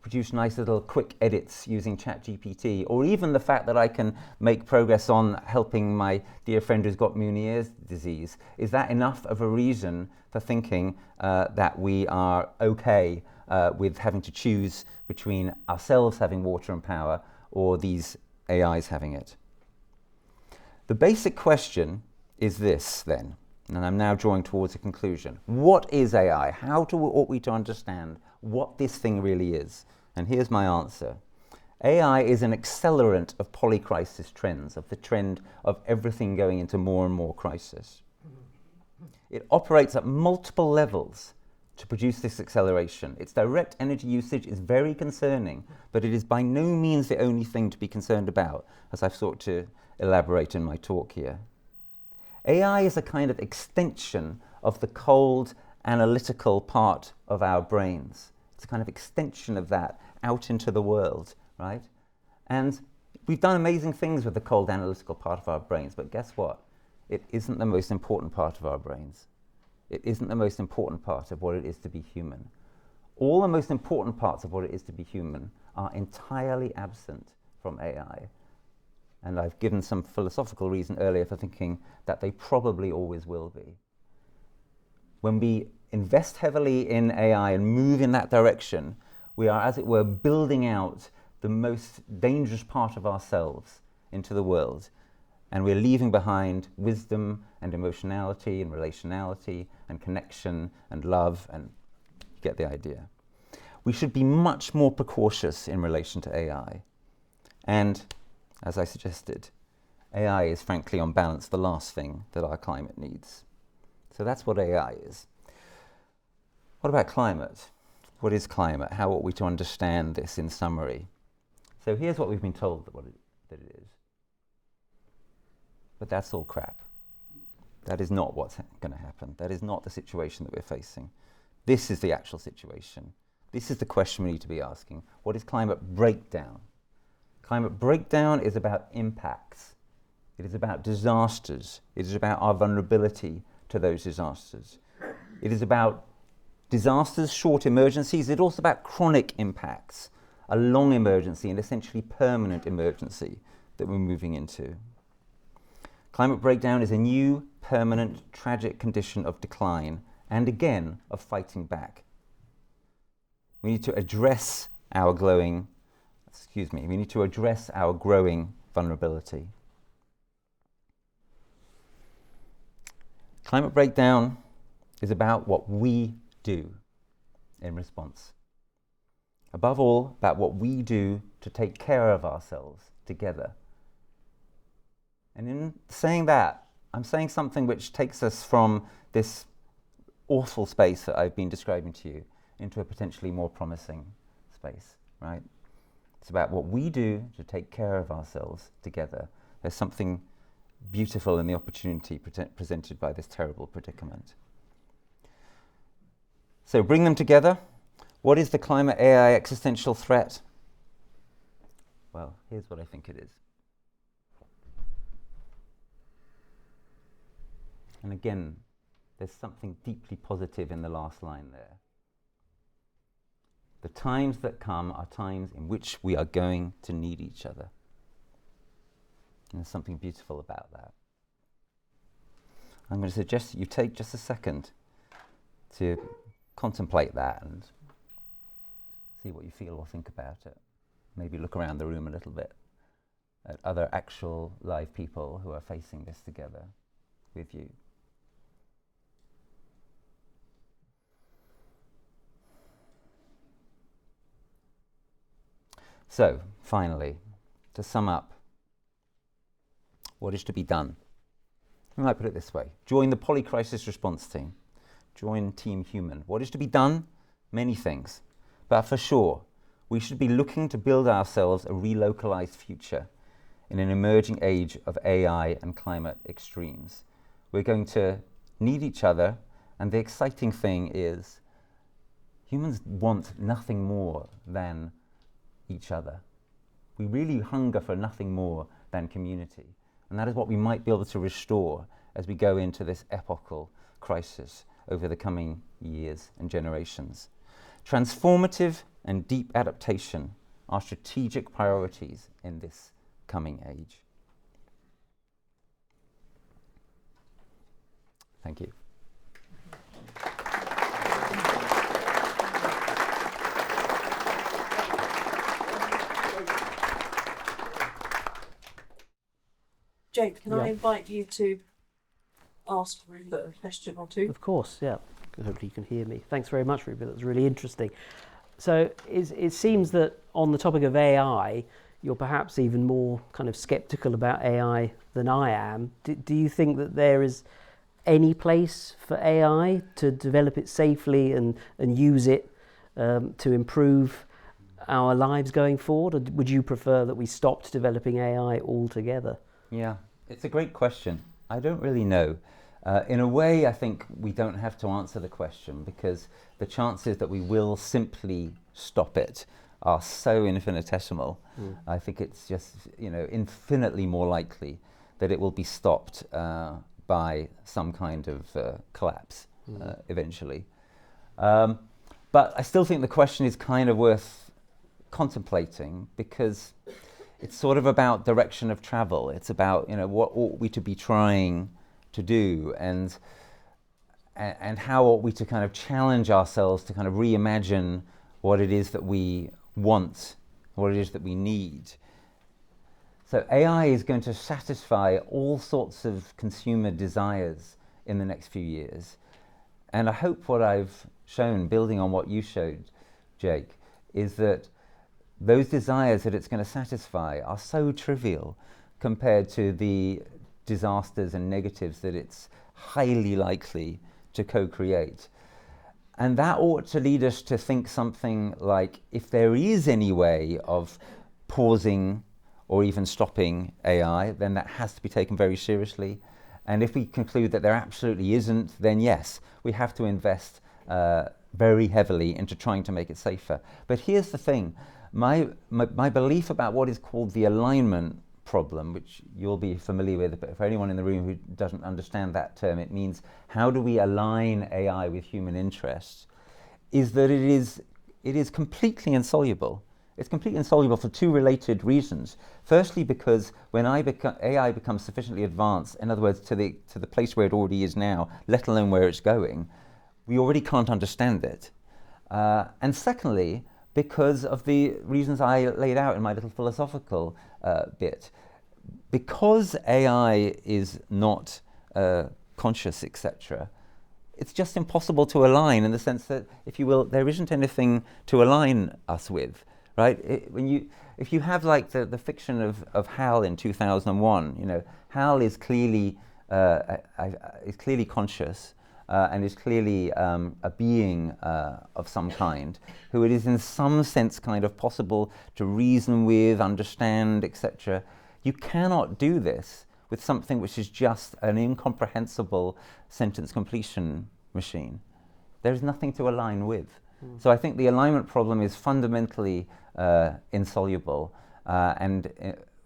produce nice little quick edits using ChatGPT, or even the fact that I can make progress on helping my dear friend who's got Meniere's disease, is that enough of a reason for thinking that we are okay with having to choose between ourselves having water and power or these AIs having it? The basic question is this then, and I'm now drawing towards a conclusion. What is AI? How ought we to understand what this thing really is? And here's my answer. AI is an accelerant of polycrisis trends, of the trend of everything going into more and more crisis. It operates at multiple levels to produce this acceleration. Its direct energy usage is very concerning, but it is by no means the only thing to be concerned about, as I've sought to elaborate in my talk here. AI is a kind of extension of the cold, analytical part of our brains. It's a kind of extension of that out into the world, right? And We've done amazing things with the cold analytical part of our brains, but guess what? It isn't the most important part of our brains. It isn't the most important part of what it is to be human. All the most important parts of what it is to be human are entirely absent from AI. And I've given some philosophical reason earlier for thinking that they probably always will be. When we invest heavily in AI and move in that direction, we are, as it were, building out the most dangerous part of ourselves into the world. And we're leaving behind wisdom and emotionality and relationality and connection and love, and you get the idea. We should be much more precautious in relation to AI. And, as I suggested, AI is frankly on balance the last thing that our climate needs. So that's what AI is. What about climate? What is climate? How ought we to understand this in summary? So here's what we've been told that it is. But that's all crap. That is not what's going to happen. That is not the situation that we're facing. This is the actual situation. This is the question we need to be asking. What is climate breakdown? Climate breakdown is about impacts. It is about disasters. It is about our vulnerability to those disasters. It is about disasters, short emergencies. It's also about chronic impacts, a long emergency, and essentially permanent emergency that we're moving into. Climate breakdown is a new, permanent, tragic condition of decline, and again, of fighting back. We need to address our growing vulnerability. Climate breakdown is about what we do in response. Above all, about what we do to take care of ourselves together. And in saying that, I'm saying something which takes us from this awful space that I've been describing to you into a potentially more promising space, right? It's about what we do to take care of ourselves together. There's something beautiful in the opportunity presented by this terrible predicament. So bring them together. What is the climate AI existential threat? Well, here's what I think it is. And again, there's something deeply positive in the last line there. The times that come are times in which we are going to need each other. And there's something beautiful about that. I'm going to suggest that you take just a second to contemplate that and see what you feel or think about it. Maybe look around the room a little bit at other actual live people who are facing this together with you. So, finally, to sum up, what is to be done? I might put it this way. Join the polycrisis response team. Join Team Human. What is to be done? Many things. But for sure, we should be looking to build ourselves a relocalized future in an emerging age of AI and climate extremes. We're going to need each other, and the exciting thing is humans want nothing more than each other. We really hunger for nothing more than community. And that is what we might be able to restore as we go into this epochal crisis over the coming years and generations. Transformative and deep adaptation are strategic priorities in this coming age. Thank you. Jake, can I invite you to ask Rupert a question or two? Of course, yeah. Hopefully you can hear me. Thanks very much, Rupert. That was really interesting. So it seems that on the topic of AI, you're perhaps even more kind of sceptical about AI than I am. Do you think that there is any place for AI to develop it safely and use it to improve our lives going forward? Or would you prefer that we stopped developing AI altogether? Yeah, it's a great question. I don't really know. In a way, I think we don't have to answer the question because the chances that we will simply stop it are so infinitesimal. I think it's just, infinitely more likely that it will be stopped by some kind of collapse eventually. But I still think the question is kind of worth contemplating, because it's sort of about direction of travel. It's about, what ought we to be trying to do, and how ought we to kind of challenge ourselves to kind of reimagine what it is that we want, what it is that we need. So AI is going to satisfy all sorts of consumer desires in the next few years. And I hope what I've shown, building on what you showed, Jake, is that those desires that it's going to satisfy are so trivial compared to the disasters and negatives that it's highly likely to co-create. And that ought to lead us to think something like, if there is any way of pausing or even stopping AI, then that has to be taken very seriously. And if we conclude that there absolutely isn't, then yes, we have to invest very heavily into trying to make it safer. But here's the thing. My belief about what is called the alignment problem, which you'll be familiar with, but for anyone in the room who doesn't understand that term, it means how do we align AI with human interests, is that it is completely insoluble. It's completely insoluble for two related reasons. Firstly, because when AI becomes sufficiently advanced, in other words, to the place where it already is now, let alone where it's going, we already can't understand it. And secondly, because of the reasons I laid out in my little philosophical bit. Because AI is not conscious, etc., it's just impossible to align, in the sense that, if you will, there isn't anything to align us with, right? If you have like the fiction of Hal in 2001, Hal is clearly conscious. And is clearly a being of some kind, who it is in some sense kind of possible to reason with, understand, etc. You cannot do this with something which is just an incomprehensible sentence completion machine. There's nothing to align with. So I think the alignment problem is fundamentally insoluble, and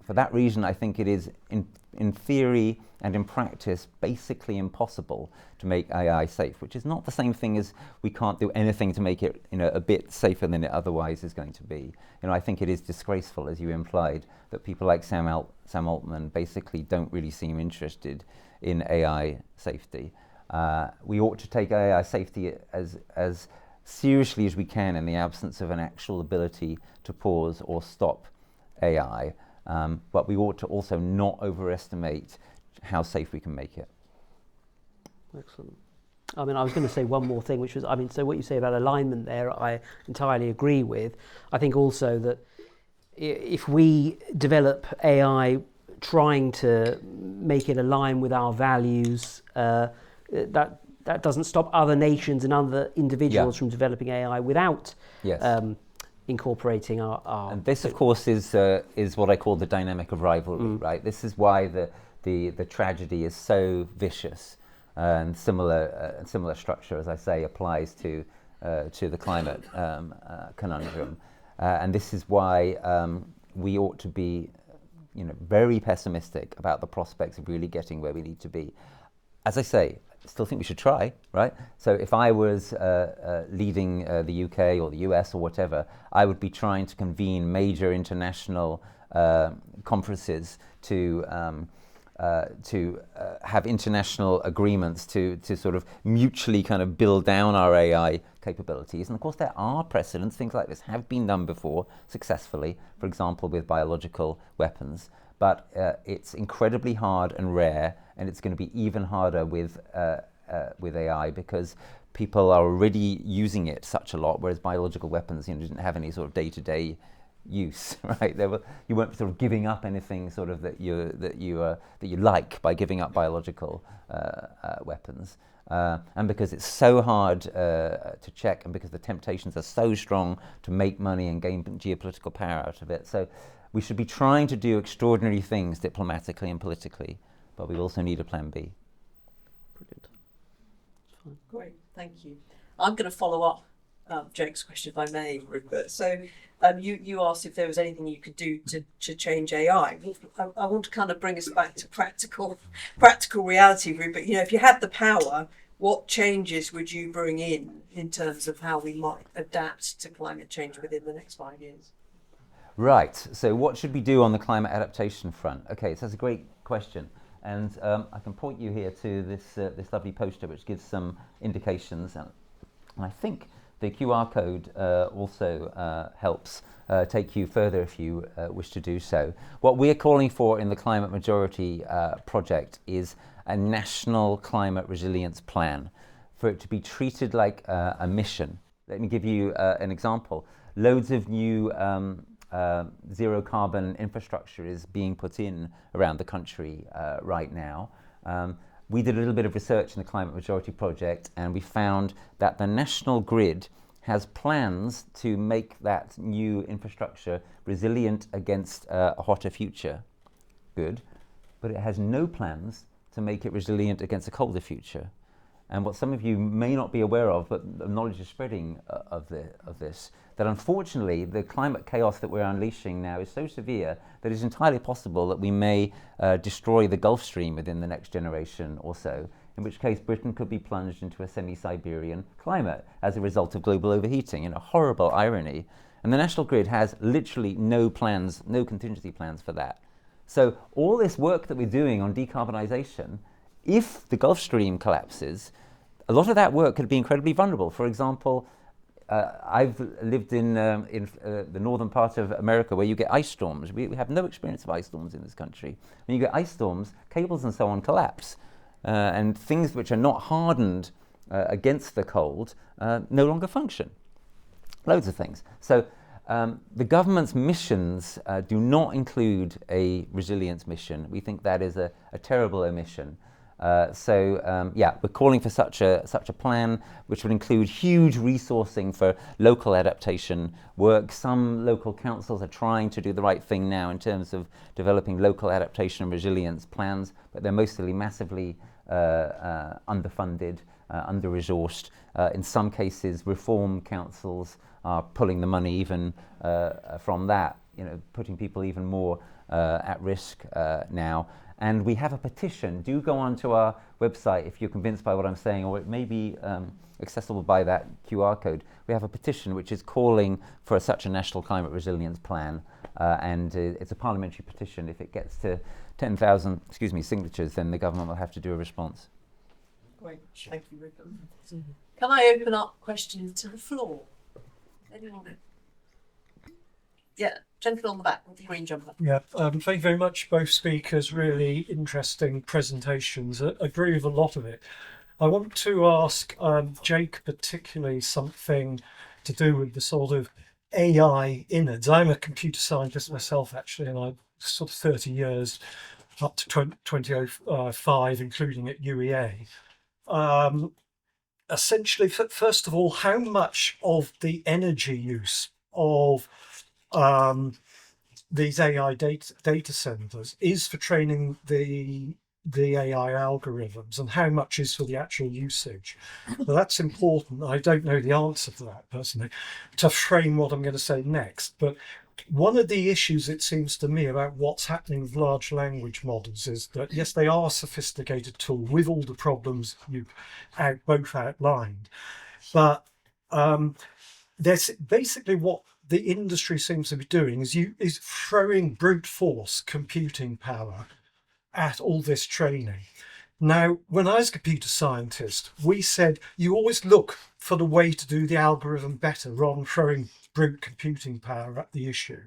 for that reason I think it is in theory and in practice basically impossible to make AI safe, which is not the same thing as we can't do anything to make it a bit safer than it otherwise is going to be. I think it is disgraceful, as you implied, that people like Sam Altman basically don't really seem interested in AI safety. We ought to take AI safety as seriously as we can in the absence of an actual ability to pause or stop AI. But we ought to also not overestimate how safe we can make it. Excellent. I mean, I was going to say one more thing, which was, so what you say about alignment there, I entirely agree with. I think also that if we develop AI trying to make it align with our values, that doesn't stop other nations and other individuals from developing AI without incorporating our. And this, of course, is what I call the dynamic of rivalry, right? This is why the tragedy is so vicious, and similar structure, as I say, applies to the climate conundrum, and this is why we ought to be, very pessimistic about the prospects of really getting where we need to be. As I say, I still think we should try, right? So if I was leading the UK or the US or whatever, I would be trying to convene major international conferences to have international agreements to sort of mutually kind of build down our AI capabilities. And of course there are precedents, things like this have been done before successfully, for example with biological weapons, but it's incredibly hard and rare, and it's going to be even harder with AI, because people are already using it such a lot, whereas biological weapons didn't have any sort of day-to-day use, right? You weren't sort of giving up anything sort of that you like by giving up biological weapons, and because it's so hard to check, and because the temptations are so strong to make money and gain geopolitical power out of it. So we should be trying to do extraordinary things diplomatically and politically, but we also need a plan B. Brilliant. Great, thank you. I'm going to follow up Jake's question, if I may, Rupert. So you asked if there was anything you could do to change AI. I want to kind of bring us back to practical reality, Rupert. You know, if you had the power, what changes would you bring in terms of how we might adapt to climate change within the next 5 years? Right. So what should we do on the climate adaptation front? Okay, so that's a great question. And I can point you here to this lovely poster which gives some indications. And I think the QR code also helps take you further if you wish to do so. What we're calling for in the Climate Majority project is a national climate resilience plan, for it to be treated like a mission. Let me give you an example. Loads of new zero carbon infrastructure is being put in around the country right now. We did a little bit of research in the Climate Majority project, and we found that the national grid has plans to make that new infrastructure resilient against a hotter future. Good. But it has no plans to make it resilient against a colder future. And what some of you may not be aware of, but the knowledge is spreading of this, that unfortunately the climate chaos that we're unleashing now is so severe that it's entirely possible that we may destroy the Gulf Stream within the next generation or so, in which case Britain could be plunged into a semi-Siberian climate as a result of global overheating, in a horrible irony. And the national grid has literally no plans, no contingency plans for that. So all this work that we're doing on decarbonisation, if the Gulf Stream collapses, a lot of that work could be incredibly vulnerable. For example, I've lived in the northern part of America where you get ice storms. We have no experience of ice storms in this country. When you get ice storms, cables and so on collapse. And things which are not hardened against the cold no longer function. Loads of things. So the government's missions do not include a resilience mission. We think that is a terrible omission. Yeah, we're calling for such a plan, which would include huge resourcing for local adaptation work. Some local councils are trying to do the right thing now in terms of developing local adaptation and resilience plans, but they're mostly massively underfunded, under-resourced. In some cases, reform councils are pulling the money even from that, putting people even more at risk now. And we have a petition. Do go onto our website if you're convinced by what I'm saying, or it may be accessible by that QR code. We have a petition which is calling for such a national climate resilience plan, and it's a parliamentary petition. If it gets to 10,000, signatures, then the government will have to do a response. Great, thank you, Rupert. Can I open up questions to the floor? Anyone? Yeah, gentleman on the back with the green jumper. Yeah, thank you very much, both speakers. Really interesting presentations. I agree with a lot of it. I want to ask Jake particularly something to do with the sort of AI innards. I'm a computer scientist myself, actually, and I sort of 30 years up to 2005, including at UEA. Essentially, first of all, how much of the energy use of these AI data centers is for training the AI algorithms, and how much is for the actual usage? Well, that's important. I don't know the answer to that personally, to frame what I'm going to say next. But one of the issues, it seems to me, about what's happening with large language models is that, yes, they are a sophisticated tool with all the problems you both outlined. But there's basically what the industry seems to be doing is throwing brute force computing power at all this training. Now, when I was a computer scientist, we said you always look for the way to do the algorithm better rather than throwing brute computing power at the issue.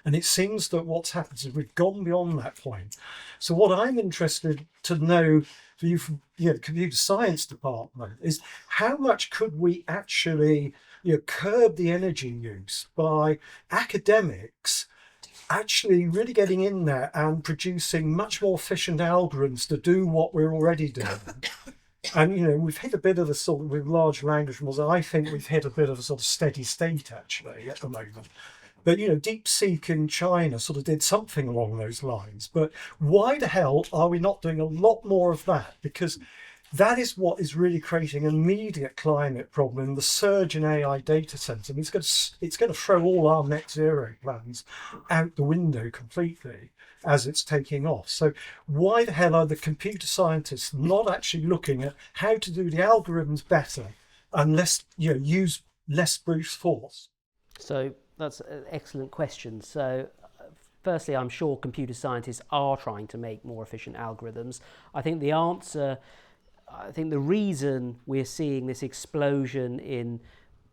And it seems that what's happened is we've gone beyond that point. So what I'm interested to know for you from the computer science department is how much could we actually curb the energy use by academics actually really getting in there and producing much more efficient algorithms to do what we're already doing. And we've hit a bit of a sort of, with large language models, I think we've hit a bit of a sort of steady state actually at the moment. But DeepSeek in China sort of did something along those lines. But why the hell are we not doing a lot more of that? Because that is what is really creating an immediate climate problem. The surge in AI data centers, I mean, it's going to throw all our net zero plans out the window completely as it's taking off. So why the hell are the computer scientists not actually looking at how to do the algorithms better and use less brute force? So that's an excellent question. So firstly, I'm sure computer scientists are trying to make more efficient algorithms. I think the reason we're seeing this explosion in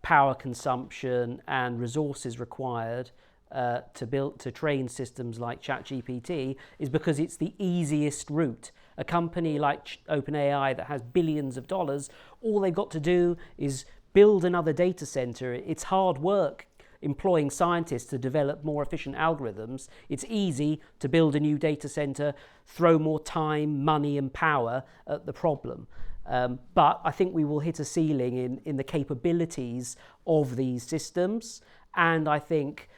power consumption and resources required to train systems like ChatGPT is because it's the easiest route. A company like OpenAI that has billions of dollars, all they've got to do is build another data center. It's hard work employing scientists to develop more efficient algorithms. It's easy to build a new data center, throw more time, money and power at the problem. But I think we will hit a ceiling in the capabilities of these systems, and I think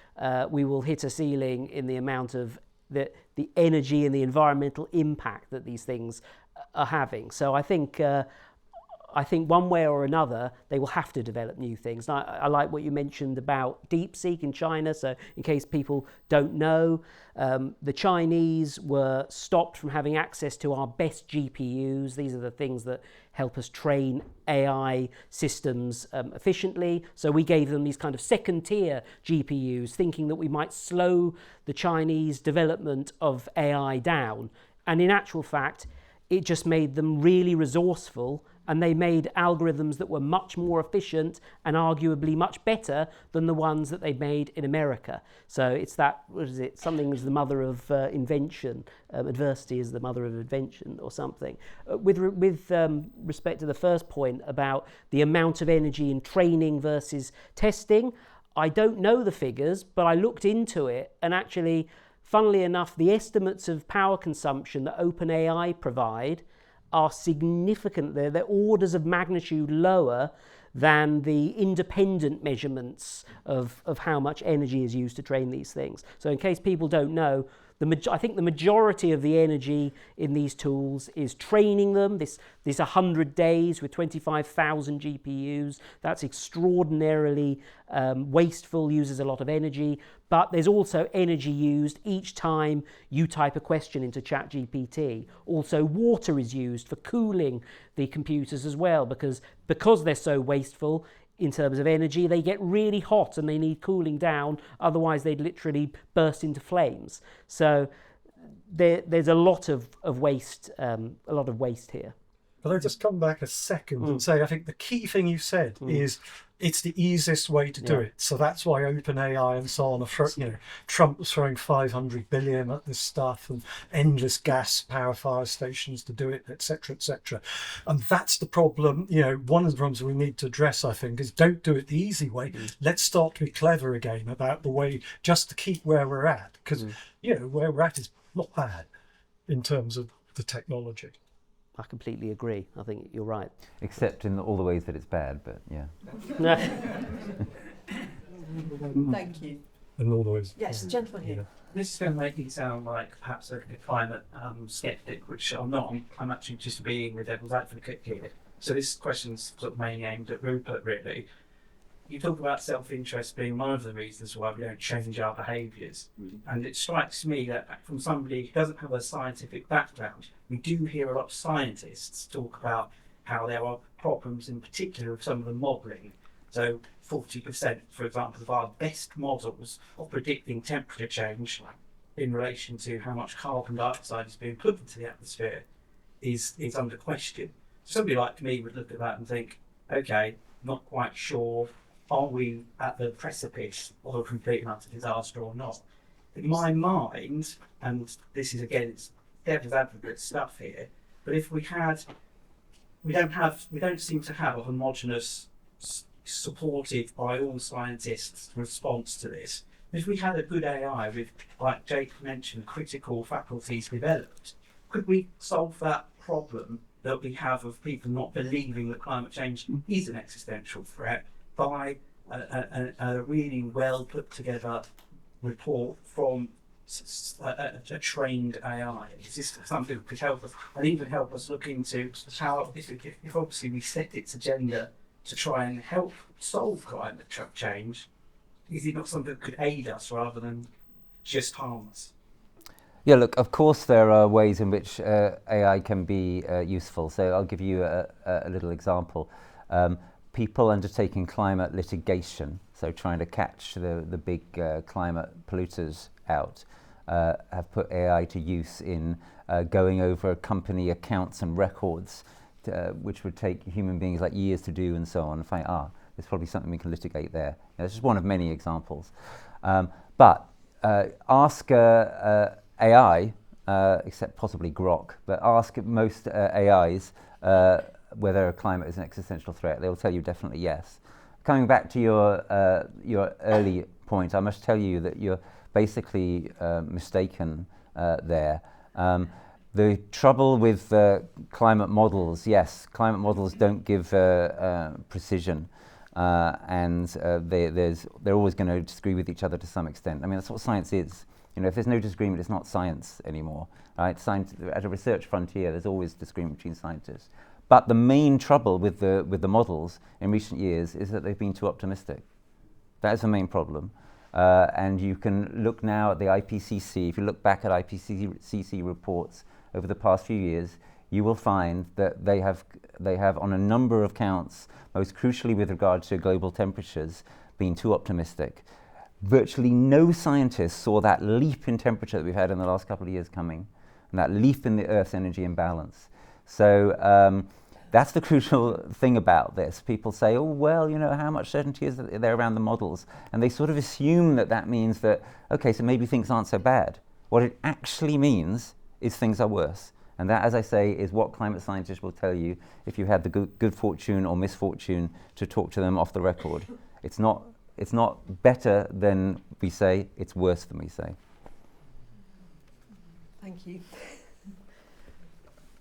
we will hit a ceiling in the amount of the energy and the environmental impact that these things are having. So I think one way or another, they will have to develop new things. And I like what you mentioned about DeepSeek in China. So in case people don't know, the Chinese were stopped from having access to our best GPUs. These are the things that help us train AI systems efficiently. So we gave them these kind of second tier GPUs, thinking that we might slow the Chinese development of AI down. And in actual fact, it just made them really resourceful, and they made algorithms that were much more efficient and arguably much better than the ones that they'd made in America. So it's that, what is it, something is the mother of invention, adversity is the mother of invention or something. With respect to the first point about the amount of energy in training versus testing, I don't know the figures, but I looked into it, and actually, funnily enough, the estimates of power consumption that OpenAI provide are significant. They're orders of magnitude lower than the independent measurements of how much energy is used to train these things. So in case people don't know, I think the majority of the energy in these tools is training them. This 100 days with 25,000 GPUs, that's extraordinarily wasteful, uses a lot of energy. But there's also energy used each time you type a question into ChatGPT. Also, water is used for cooling the computers as well, because they're so wasteful in terms of energy, they get really hot and they need cooling down, otherwise they'd literally burst into flames. So there's a lot of waste, here. But I just come back a second and say, I think the key thing you said is it's the easiest way to do it. So that's why OpenAI and so on are, Trump was throwing 500 billion at this stuff and endless gas power stations to do it, etc., etc. And that's the problem. One of the problems we need to address, I think, is don't do it the easy way. Let's start to be clever again about the way just to keep where we're at, because where we're at is not bad in terms of the technology. I completely agree. I think you're right. Except in all the ways that it's bad, but yeah. Thank you. In all the ways. Yes, the gentleman here. This is going to make me sound like perhaps a climate sceptic, which I'm not. I'm actually just being the devil's advocate here. So this question's sort of mainly aimed at Rupert, really. You talk about self-interest being one of the reasons why we don't change our behaviours. And it strikes me that from somebody who doesn't have a scientific background, we do hear a lot of scientists talk about how there are problems in particular with some of the modelling. So 40%, for example, of our best models of predicting temperature change in relation to how much carbon dioxide is being put into the atmosphere is under question. Somebody like me would look at that and think, okay, not quite sure, are we at the precipice of a complete and utter disaster or not? In my mind, and this is again, it's devil's advocate stuff here, but if we don't seem to have a homogenous, supported by all scientists response to this. If we had a good AI with, like Jake mentioned, critical faculties developed, could we solve that problem that we have of people not believing that climate change is an existential threat by a really well put together report from a trained AI? Is this something that could help us and even help us look into how, if obviously we set its agenda to try and help solve climate change, is it not something that could aid us rather than just harm us? Yeah, look, of course there are ways in which AI can be useful. So I'll give you a little example. People undertaking climate litigation, so trying to catch the big climate polluters out, have put AI to use in going over company accounts and records, which would take human beings like years to do and so on, and find, there's probably something we can litigate there. That's just one of many examples. But ask AI, except possibly Grok, but ask most AIs whether climate is an existential threat. They will tell you definitely yes. Coming back to your early point, I must tell you that you're basically mistaken there. The trouble with climate models, yes, climate models don't give precision, and they're always going to disagree with each other to some extent. I mean, that's what science is. You know, if there's no disagreement, it's not science anymore, right? At a research frontier, there's always disagreement between scientists. But the main trouble with the models in recent years is that they've been too optimistic. That is the main problem. And you can look now at the IPCC. If you look back at IPCC reports over the past few years, you will find that they have on a number of counts, most crucially with regard to global temperatures, been too optimistic. Virtually no scientists saw that leap in temperature that we've had in the last couple of years coming, and that leap in the Earth's energy imbalance. So that's the crucial thing about this. People say, oh, well, you know, how much certainty is there around the models? And they sort of assume that means that, okay, so maybe things aren't so bad. What it actually means is things are worse. And that, as I say, is what climate scientists will tell you if you had the good fortune or misfortune to talk to them off the record. It's not better than we say, it's worse than we say. Thank you.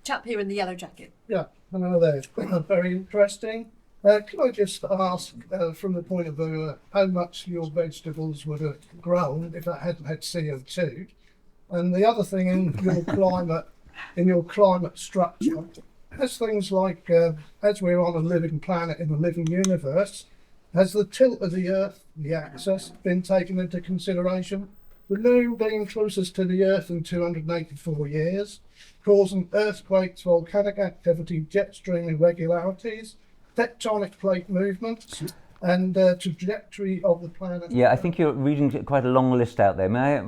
Chap here in the yellow jacket. Yeah, hello there. Very interesting. Can I just ask, from the point of view, how much your vegetables would have grown if that hadn't had CO2? And the other thing in your climate structure, has things like, as we're on a living planet in a living universe, has the tilt of the Earth, the axis, been taken into consideration? The moon being closest to the Earth in 284 years, causing earthquakes, volcanic activity, jet stream irregularities, tectonic plate movements, and trajectory of the planet. Yeah, I think you're reading quite a long list out there. May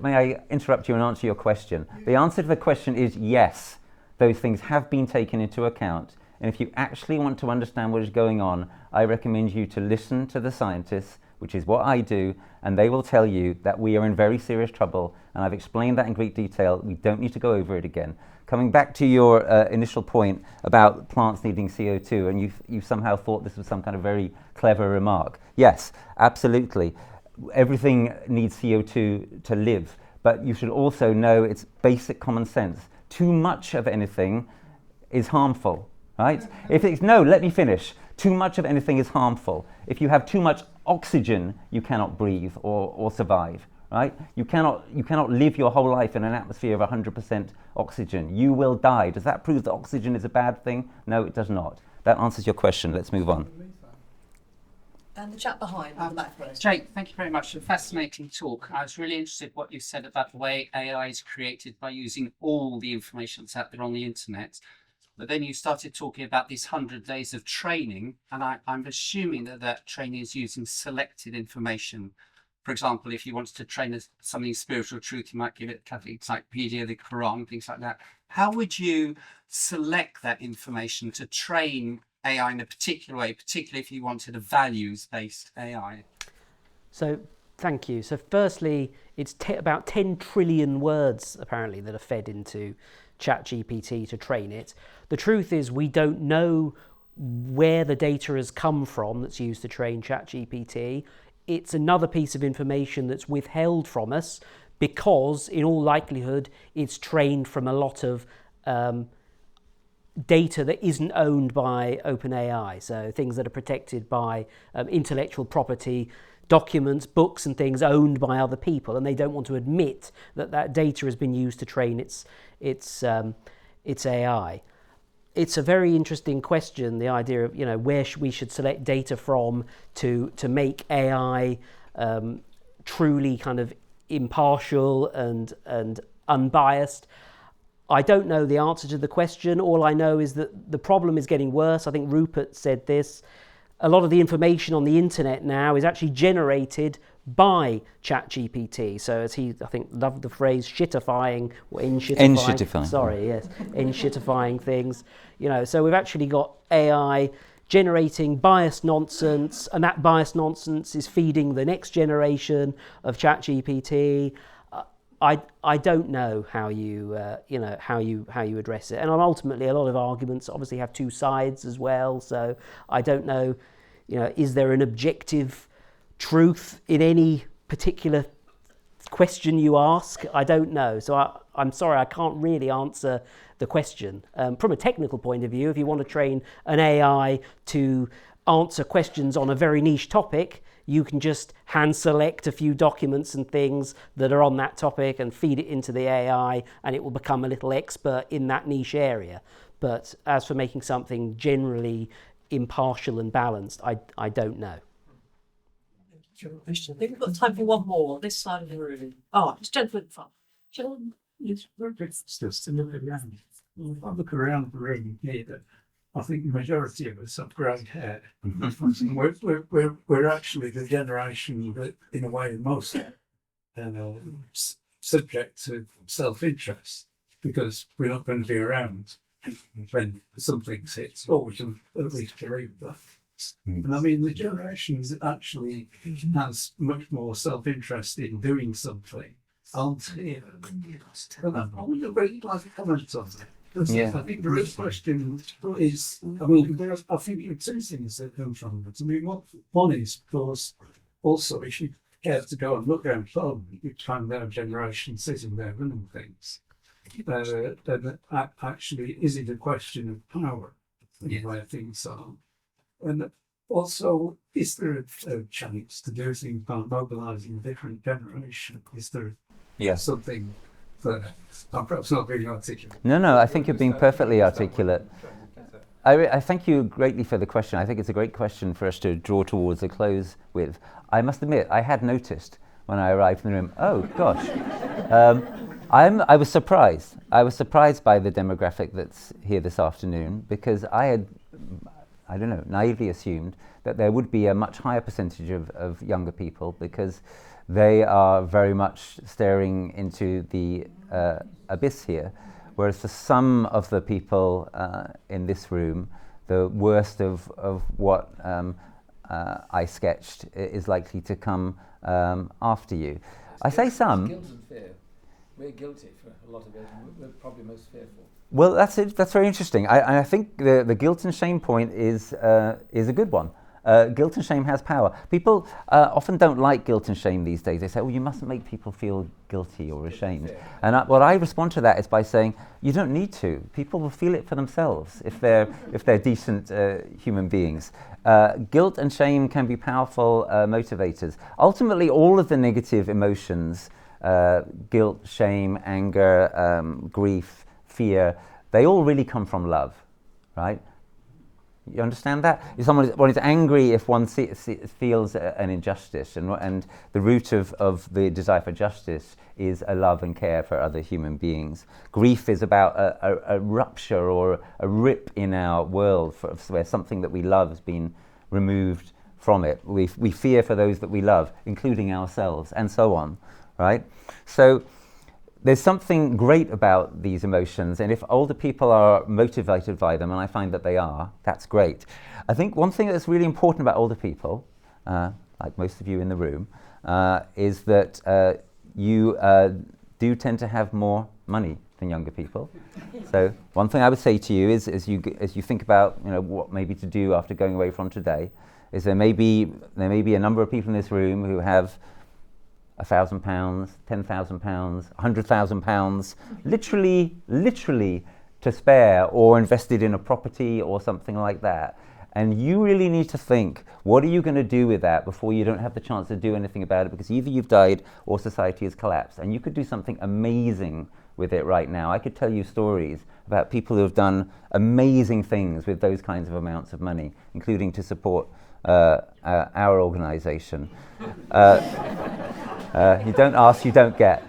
I interrupt you and answer your question? The answer to the question is yes, those things have been taken into account. And if you actually want to understand what is going on, I recommend you to listen to the scientists, which is what I do, and they will tell you that we are in very serious trouble. And I've explained that in great detail. We don't need to go over it again. Coming back to your initial point about plants needing CO2, and you somehow thought this was some kind of very clever remark. Yes, absolutely. Everything needs CO2 to live, but you should also know it's basic common sense. Too much of anything is harmful, right? Let me finish. Too much of anything is harmful. If you have too much oxygen, you cannot breathe or survive, right? You cannot live your whole life in an atmosphere of 100% oxygen. You will die. Does that prove that oxygen is a bad thing? No, it does not. That answers your question. Let's move on. And the chap behind on the back row. Jake, thank you very much for a fascinating talk. I was really interested in what you said about the way AI is created by using all the information that's out there on the internet. But then you started talking about these 100 days of training, and I'm assuming that training is using selected information. For example, if you wanted to train something spiritual truth, you might give it Catholic Encyclopedia, the Quran, things like that. How would you select that information to train AI in a particular way, particularly if you wanted a values-based AI? So, thank you. So firstly, it's about 10 trillion words, apparently, that are fed into ChatGPT to train it. The truth is we don't know where the data has come from that's used to train ChatGPT. It's another piece of information that's withheld from us because, in all likelihood, it's trained from a lot of data that isn't owned by OpenAI, so things that are protected by intellectual property documents, books and things owned by other people, and they don't want to admit that that data has been used to train its AI. It's a very interesting question, the idea of, where we should select data from to make AI truly kind of impartial and unbiased. I don't know the answer to the question. All I know is that the problem is getting worse. I think Rupert said this. A lot of the information on the internet now is actually generated by ChatGPT. So as he, I think, loved the phrase shitifying or in-shitifying. Sorry, yes, in-shitifying things. So we've actually got AI generating biased nonsense, and that biased nonsense is feeding the next generation of ChatGPT. I don't know how you address it, and ultimately a lot of arguments obviously have two sides as well. So I don't know, is there an objective truth in any particular question you ask? I don't know. So I'm sorry, I can't really answer the question. From a technical point of view, if you want to train an AI to answer questions on a very niche topic, you can just hand select a few documents and things that are on that topic and feed it into the AI, and it will become a little expert in that niche area. But as for making something generally impartial and balanced, I don't know. I think we've got time for one more on this side of the room. Oh, it's gentleman in front. It's just to look around. I look around the room here. I think the majority of us have grey hair. We're actually the generation that, in a way, most subject to self-interest, because we're not going to be around when something hits, or we can at least believe that. And I mean, the generation that actually has much more self-interest in doing something aren't here. And I would really like to comment on that. Yeah. I think the real question is, I think there are two things that come from it. I mean, one is, of course, also, if you care to go and look around Parliament, you find their generation sitting there running things. Then actually, is it a question of power in the way things are? And also, is there a chance to do things by mobilising a different generation? Is there something that I'm perhaps not being articulate? No, I think you're being perfectly articulate. I thank you greatly for the question. I think it's a great question for us to draw towards a close with. I must admit, I had noticed when I arrived in the room, oh gosh. I was surprised. I was surprised by the demographic that's here this afternoon, because I had, I don't know, naively assumed that there would be a much higher percentage of younger people, because they are very much staring into the abyss here, whereas for some of the people in this room, the worst of what I sketched is likely to come after you. I say some. Guilt and fear. We're guilty for a lot of it, and we're probably most fearful. Well, that's it. That's very interesting. I think the guilt and shame point is a good one. Guilt and shame has power. People often don't like guilt and shame these days. They say, well, you mustn't make people feel guilty or ashamed. And what I respond to that is by saying, you don't need to. People will feel it for themselves if they're decent human beings. Guilt and shame can be powerful motivators. Ultimately, all of the negative emotions, guilt, shame, anger, grief, fear, they all really come from love, right? You understand that? If one is angry if one feels an injustice, and the root of the desire for justice is a love and care for other human beings. Grief is about a rupture or a rip in our world where something that we love has been removed from it. We fear for those that we love, including ourselves, and so on, right? So there's something great about these emotions, and if older people are motivated by them, and I find that they are, that's great. I think one thing that's really important about older people, like most of you in the room, is that you do tend to have more money than younger people. So one thing I would say to you is, as you think about what maybe to do after going away from today, is there may be a number of people in this room who have £1,000, £10,000, £100,000, literally to spare, or invested in a property or something like that. And you really need to think, what are you going to do with that before you don't have the chance to do anything about it, because either you've died or society has collapsed. And you could do something amazing with it right now. I could tell you stories about people who have done amazing things with those kinds of amounts of money, including to support our organisation. You don't ask, you don't get.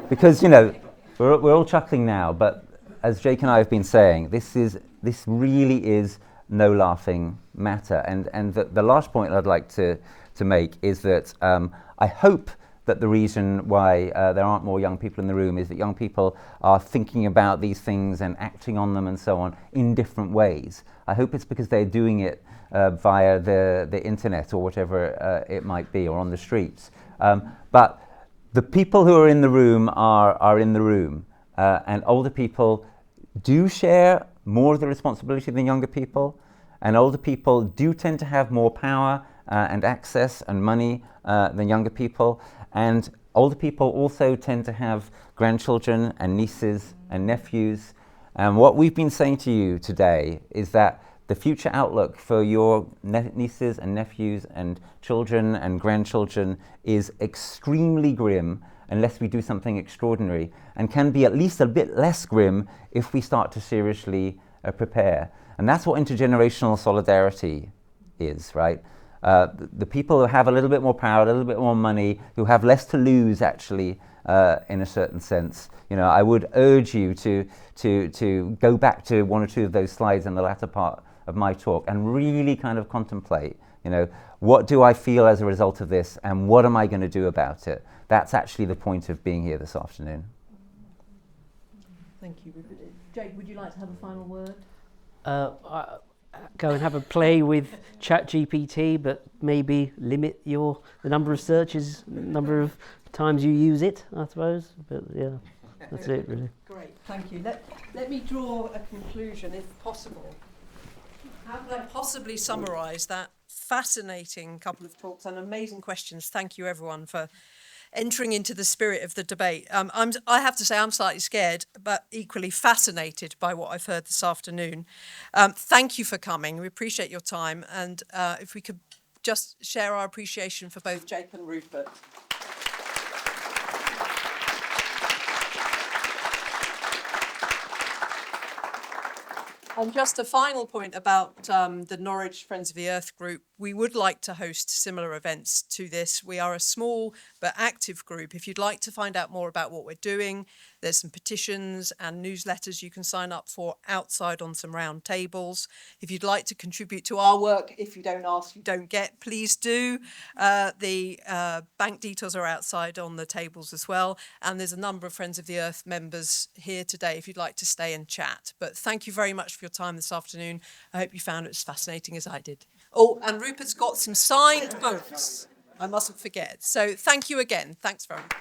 Because, you know, we're all chuckling now, but as Jake and I have been saying, this really is no laughing matter. And the last point I'd like to make is that I hope that the reason why there aren't more young people in the room is that young people are thinking about these things and acting on them and so on in different ways. I hope it's because they're doing it via the internet or whatever it might be, or on the streets. But the people who are in the room are in the room, and older people do share more of the responsibility than younger people, and older people do tend to have more power and access and money than younger people, and older people also tend to have grandchildren and nieces and nephews. And what we've been saying to you today is that the future outlook for your nieces and nephews and children and grandchildren is extremely grim unless we do something extraordinary, and can be at least a bit less grim if we start to seriously prepare. And that's what intergenerational solidarity is, right? The people who have a little bit more power, a little bit more money, who have less to lose actually, in a certain sense. You know, I would urge you to go back to one or two of those slides in the latter part of my talk and really kind of contemplate, you know, what do I feel as a result of this, and what am I going to do about it? That's actually the point of being here this afternoon. Thank you, Rupert. Jake, would you like to have a final word? Go and have a play with ChatGPT, but maybe limit the number of searches, number of times you use it, I suppose. But yeah, that's it really. Great, thank you. Let me draw a conclusion, if possible. How can I possibly summarise that fascinating couple of talks and amazing questions? Thank you, everyone, for entering into the spirit of the debate. I have to say I'm slightly scared, but equally fascinated by what I've heard this afternoon. Thank you for coming. We appreciate your time. And if we could just share our appreciation for both Jake and Rupert. And just a final point about the Norwich Friends of the Earth group. We would like to host similar events to this. We are a small but active group. If you'd like to find out more about what we're doing, there's some petitions and newsletters you can sign up for outside on some round tables. If you'd like to contribute to our work, if you don't ask, you don't get, please do. The bank details are outside on the tables as well. And there's a number of Friends of the Earth members here today if you'd like to stay and chat. But thank you very much for your time this afternoon. I hope you found it as fascinating as I did. Oh, and Rupert's got some signed books. I mustn't forget. So thank you again. Thanks very much.